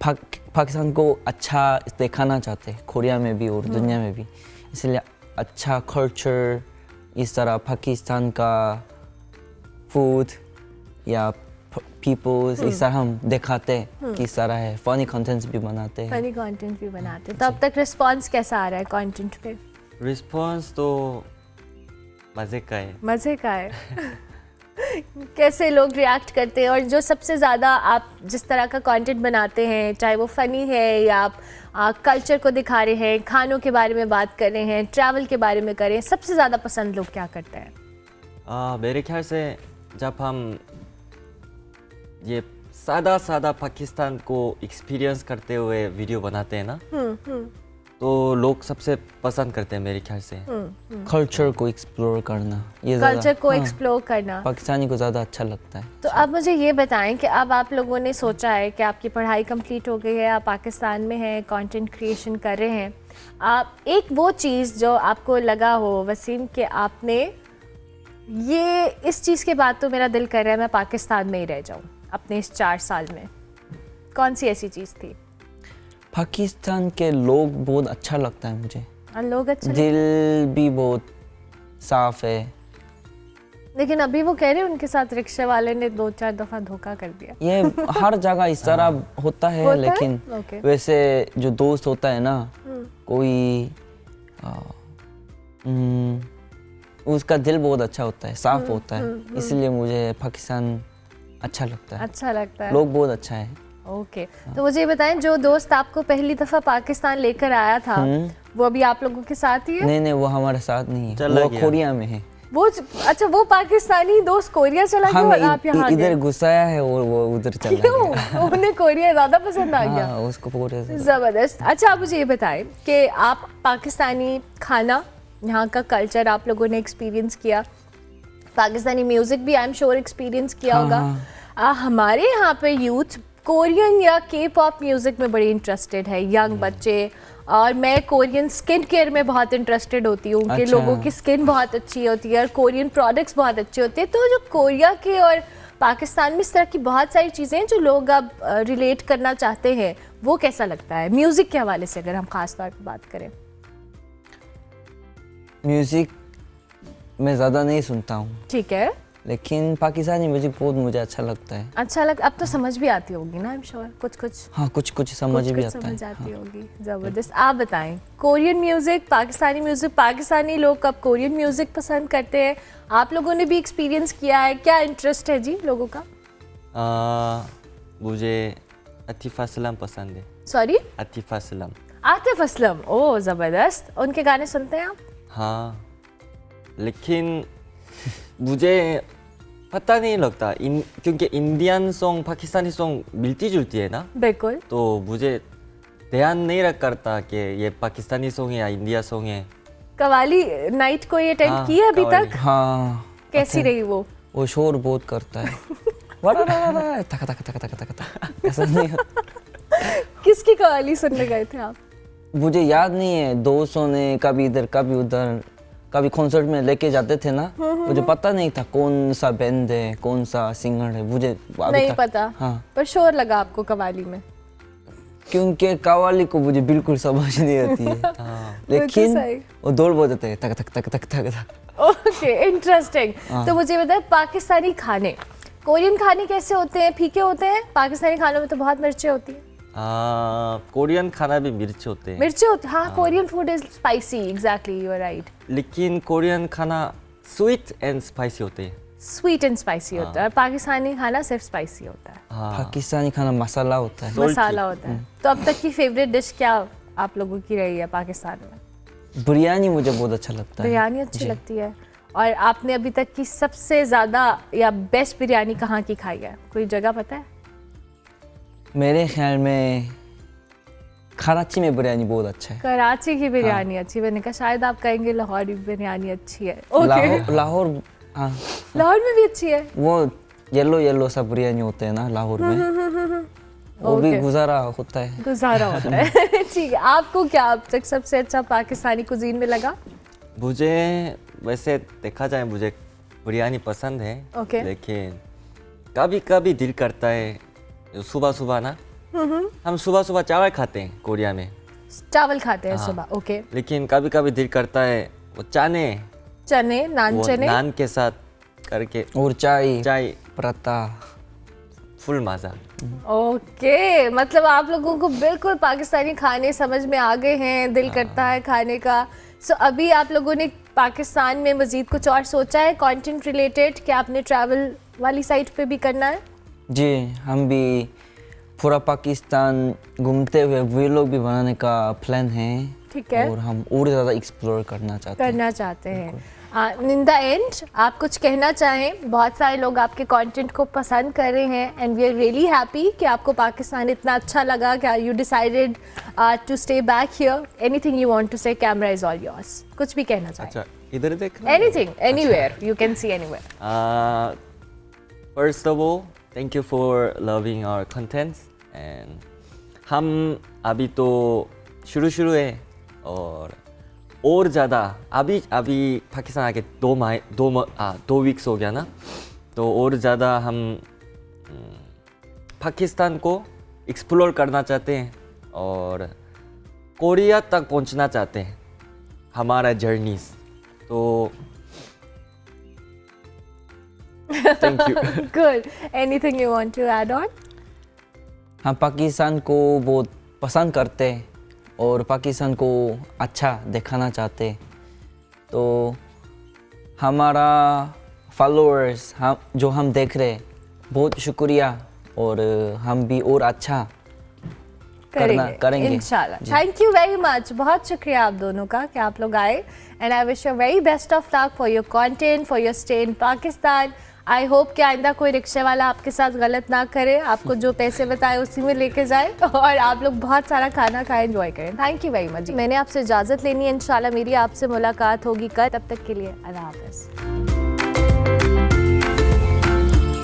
पाकिस्तान को अच्छा दिखाना चाहते हैं, कोरिया में भी और दुनिया में भी। इसलिए अच्छा कल्चर, इस तरह पाकिस्तान का फूड या पीपल्स, इस तरह हम दिखाते हैं किस तरह है। फनी कंटेंट्स भी बनाते हैं। फनी कंटेंट भी बनाते हैं। तो अब तक रिस्पांस कैसा आ रहा है कंटेंट पे? रिस्पॉन्स तो मजे का है। मज़े का है। कैसे लोग रिएक्ट करते हैं? और जो सबसे ज़्यादा आप जिस तरह का कंटेंट बनाते हैं, चाहे वो फ़नी है या आप कल्चर को दिखा रहे हैं, खानों के बारे में बात कर रहे हैं, ट्रैवल के बारे में कर रहे हैं, सबसे ज़्यादा पसंद लोग क्या करते हैं? मेरे ख्याल से जब हम ये सादा सादा पाकिस्तान को एक्सपीरियंस करते हुए वीडियो बनाते हैं ना, तो लोग सबसे पसंद करते हैं मेरे ख्याल से। कल्चर को एक्सप्लोर करना, ये ज़्यादा- कल्चर को हाँ, एक्सप्लोर करना। पाकिस्तानी को ज़्यादा अच्छा लगता है। तो अब मुझे ये बताएं कि अब आप लोगों ने सोचा है कि आपकी पढ़ाई कंप्लीट हो गई है, आप पाकिस्तान में हैं, कंटेंट क्रिएशन कर रहे हैं, आप एक वो चीज़ जो आपको लगा हो वसीम कि आपने ये इस चीज़ के बाद तो मेरा दिल कर रहा है मैं पाकिस्तान में ही रह जाऊं अपने इस 4 साल में, कौन सी ऐसी चीज़ थी? पाकिस्तान के लोग बहुत अच्छा लगता है मुझे। और लोग अच्छे दिल भी बहुत साफ है। लेकिन अभी वो कह रहे हैं उनके साथ रिक्शे वाले ने 2-4 दफ़ा धोखा कर दिया। ये हर जगह इस तरह होता है, होता है? लेकिन ओके। वैसे जो दोस्त होता है ना, कोई उसका दिल बहुत अच्छा होता है, साफ होता है। इसलिए मुझे पाकिस्तान अच्छा लगता है। अच्छा लगता है। लोग बहुत अच्छा है। ओके। तो मुझे ये बताएं, जो दोस्त आपको पहली दफ़ा पाकिस्तान लेकर आया था वो अभी आप लोगों के साथ ही है? नहीं नहीं, वो हमारे साथ नहीं है, चला वो गया। कोरिया में है। वो अच्छा, वो पाकिस्तानी दोस्त कोरिया चला गया और आप यहाँ इधर गए? घुसाया है और वो उधर चला क्यों? गया। उन्हें कोरिया ज़्यादा पसंद आ गया? हाँ, उसको कोरिया से- ज़बरदस्त। अच्छा, आप मुझे ये बताएं कि आप पाकिस्तानी खाना, यहाँ का कल्चर आप लोगों ने एक्सपीरियंस किया, पाकिस्तानी म्यूज़िक भी आई एम श्योर एक्सपीरियंस किया हाँ, होगा। हमारे यहाँ पे यूथ कोरियन या के पॉप म्यूज़िक में बड़ी इंटरेस्टेड है, यंग बच्चे। और मैं कोरियन स्किन केयर में बहुत इंटरेस्टेड होती हूँ कि अच्छा। लोगों की स्किन बहुत अच्छी होती है और कोरियन प्रोडक्ट्स बहुत अच्छे होते हैं। तो जो कोरिया के और पाकिस्तान में इस तरह की बहुत सारी चीज़ें हैं जो लोग अब रिलेट करना चाहते हैं, वो कैसा लगता है म्यूज़िक के हवाले से अगर हम ख़ास तौर पर बात करें? म्यूजिक मैं ज़्यादा नहीं सुनता हूँ, ठीक है। लेकिन पाकिस्तानी म्यूजिक बहुत मुझे अच्छा लगता है। अच्छा अब तो समझ भी आती होगी ना, आई एम श्योर कुछ कुछ हाँ, कुछ कुछ समझ भी आता समझ है। आती होगी। ज़बरदस्त। आप बताएं, Korean music, Pakistani music, Pakistani लोग कब कोरियन म्यूज़िक पसंद करते हैं? आप लोगों ने भी एक्सपीरियंस किया है, क्या इंटरेस्ट है जी लोगों का? मुझे आतिफ असलम पसंद है। सॉरी? आतिफ असलम। आतिफ असलम, ओह ज़बरदस्त। उनके गाने सुनते हैं आप? हाँ, लेकिन मुझे पता नहीं लगता क्योंकि इंडियन सॉन्ग पाकिस्तानी सॉन्ग मिलती जुलती है ना, बिल्कुल। तो मुझे ध्यान नहीं रख करता कि ये पाकिस्तानी सॉन्ग है या इंडिया सॉन्ग है। कवाली नाइट को ये अटेंड हाँ, की है अभी कव्वाली। तक? हाँ, कैसी रही वो? वो शोर बहुत करता है। वाह, तक तक तक तक तक तक, ऐसा नहीं होता। किसकी कवाली सुनने गए थे आप? मुझे याद नहीं है, दोस्तों ने कभी इधर कभी उधर, कभी कॉन्सर्ट में लेके जाते थे ना, मुझे पता नहीं था कौन सा बैंड है, कौन सा सिंगर है, मुझे अभी नहीं तक- पता। हाँ, पर शोर लगा आपको कवाली में? क्योंकि कव्वाली को मुझे बिल्कुल समझ नहीं आती है लेकिन सही। वो दौड़ बहुत देते हैं तक तक तक तक तक तक। Okay interesting. तो मुझे बताए पाकिस्तानी खाने, कोरियन खाने कैसे होते हैं? फीके होते हैं? पाकिस्तानी खानों में तो बहुत मिर्चें होती हैं। कोरियन खाना भी मिर्च होते हैं, मिर्चें होती हैं, हाँ Korean food is spicy, exactly you are right. लेकिन कोरियन खाना स्वीट एंड स्पाइसी होते हैं। स्वीट एंड स्पाइसी होता है और पाकिस्तानी खाना सिर्फ स्पाइसी होता है, पाकिस्तानी खाना मसाला होता है। मसाला होता है। तो अब तक की फेवरेट डिश क्या आप लोगों की रही है पाकिस्तान में? बिरयानी मुझे बहुत अच्छा लगता है। बिरयानी अच्छी लगती है। और आपने अभी तक की सबसे ज़्यादा या बेस्ट बिरयानी कहाँ की खाई है? कोई जगह पता है? मेरे ख्याल में कराची में बिरयानी बहुत अच्छा है। कराची की बिरयानी अच्छी। मैंने कहा शायद आप कहेंगे लाहौर की बिरयानी अच्छी है। ओके लाहौर हाँ लाहौर में भी अच्छी है। वो येलो येलो सा बिरयानी होते हैं ना लाहौर में, वो भी गुजारा होता है। गुजारा होता है। ठीक है, आपको क्या अब तक सबसे अच्छा पाकिस्तानी कुजीन में लगा? मुझे वैसे देखा जाए मुझे बिरयानी पसंद है, ओके। लेकिन कभी कभी दिल करता है सुबह सुबह ना, हम सुबह सुबह चावल खाते हैं कोरिया में, चावल खाते हैं सुबह, ओके। लेकिन कभी कभी दिल करता है वो चने नान, वो चने नान के साथ करके और चाय पराठा फुल मजा। ओके, मतलब आप लोगों को बिल्कुल पाकिस्तानी खाने समझ में आ गए हैं, दिल करता है खाने का। सो अभी आप लोगों ने पाकिस्तान में मजीद कुछ और सोचा है कंटेंट रिलेटेड कि आपने ट्रैवल वाली साइट पे भी करना है? जी, हम भी पूरा पाकिस्तान घूमते हुए व्लॉग भी बनाने का प्लान है। ठीक है। और हम और ज़्यादा एक्सप्लोर करना चाहते हैं। इन द एंड आप कुछ कहना चाहें? बहुत सारे लोग आपके कंटेंट को पसंद कर रहे हैं and we are really happy कि आपको पाकिस्तान इतना अच्छा लगा कि you decided to stay back here. Anything you want to say, camera is all yours. कुछ भी कहना चाहें? अच्छा, इधर देख। Anything, anywhere, you can see anywhere. First of all thank you for loving our contents and हम अभी तो शुरू है और ज़्यादा अभी पाकिस्तान आके 2 वीक्स हो गया ना, तो और ज़्यादा हम पाकिस्तान को एक्सप्लोर करना चाहते हैं और कोरिया तक पहुंचना चाहते हैं हमारा जर्नीज। तो thank you. Good. Anything you want to add on? हम पाकिस्तान को बहुत पसंद करते हैं और पाकिस्तान को अच्छा दिखाना चाहते हैं। तो हमारा फॉलोअर्स जो हम देख रहे हैं, बहुत शुक्रिया और हम भी और अच्छा करेंगे इंशाल्लाह। Thank you very much. बहुत शुक्रिया आप दोनों का कि आप लोग आए and I wish you very best of luck for your content, for your stay in Pakistan. I hope कि आइंदा कोई रिक्शे वाला आपके साथ गलत ना करे, आपको जो पैसे बताए उसी में लेके जाए और आप लोग बहुत सारा खाना खाएं, एंजॉय करें। Thank you very much. मैंने आपसे इजाज़त लेनी है, इंशाल्लाह मेरी आपसे मुलाकात होगी कल। तब तक के लिए अल्लाह हाफ़िज़।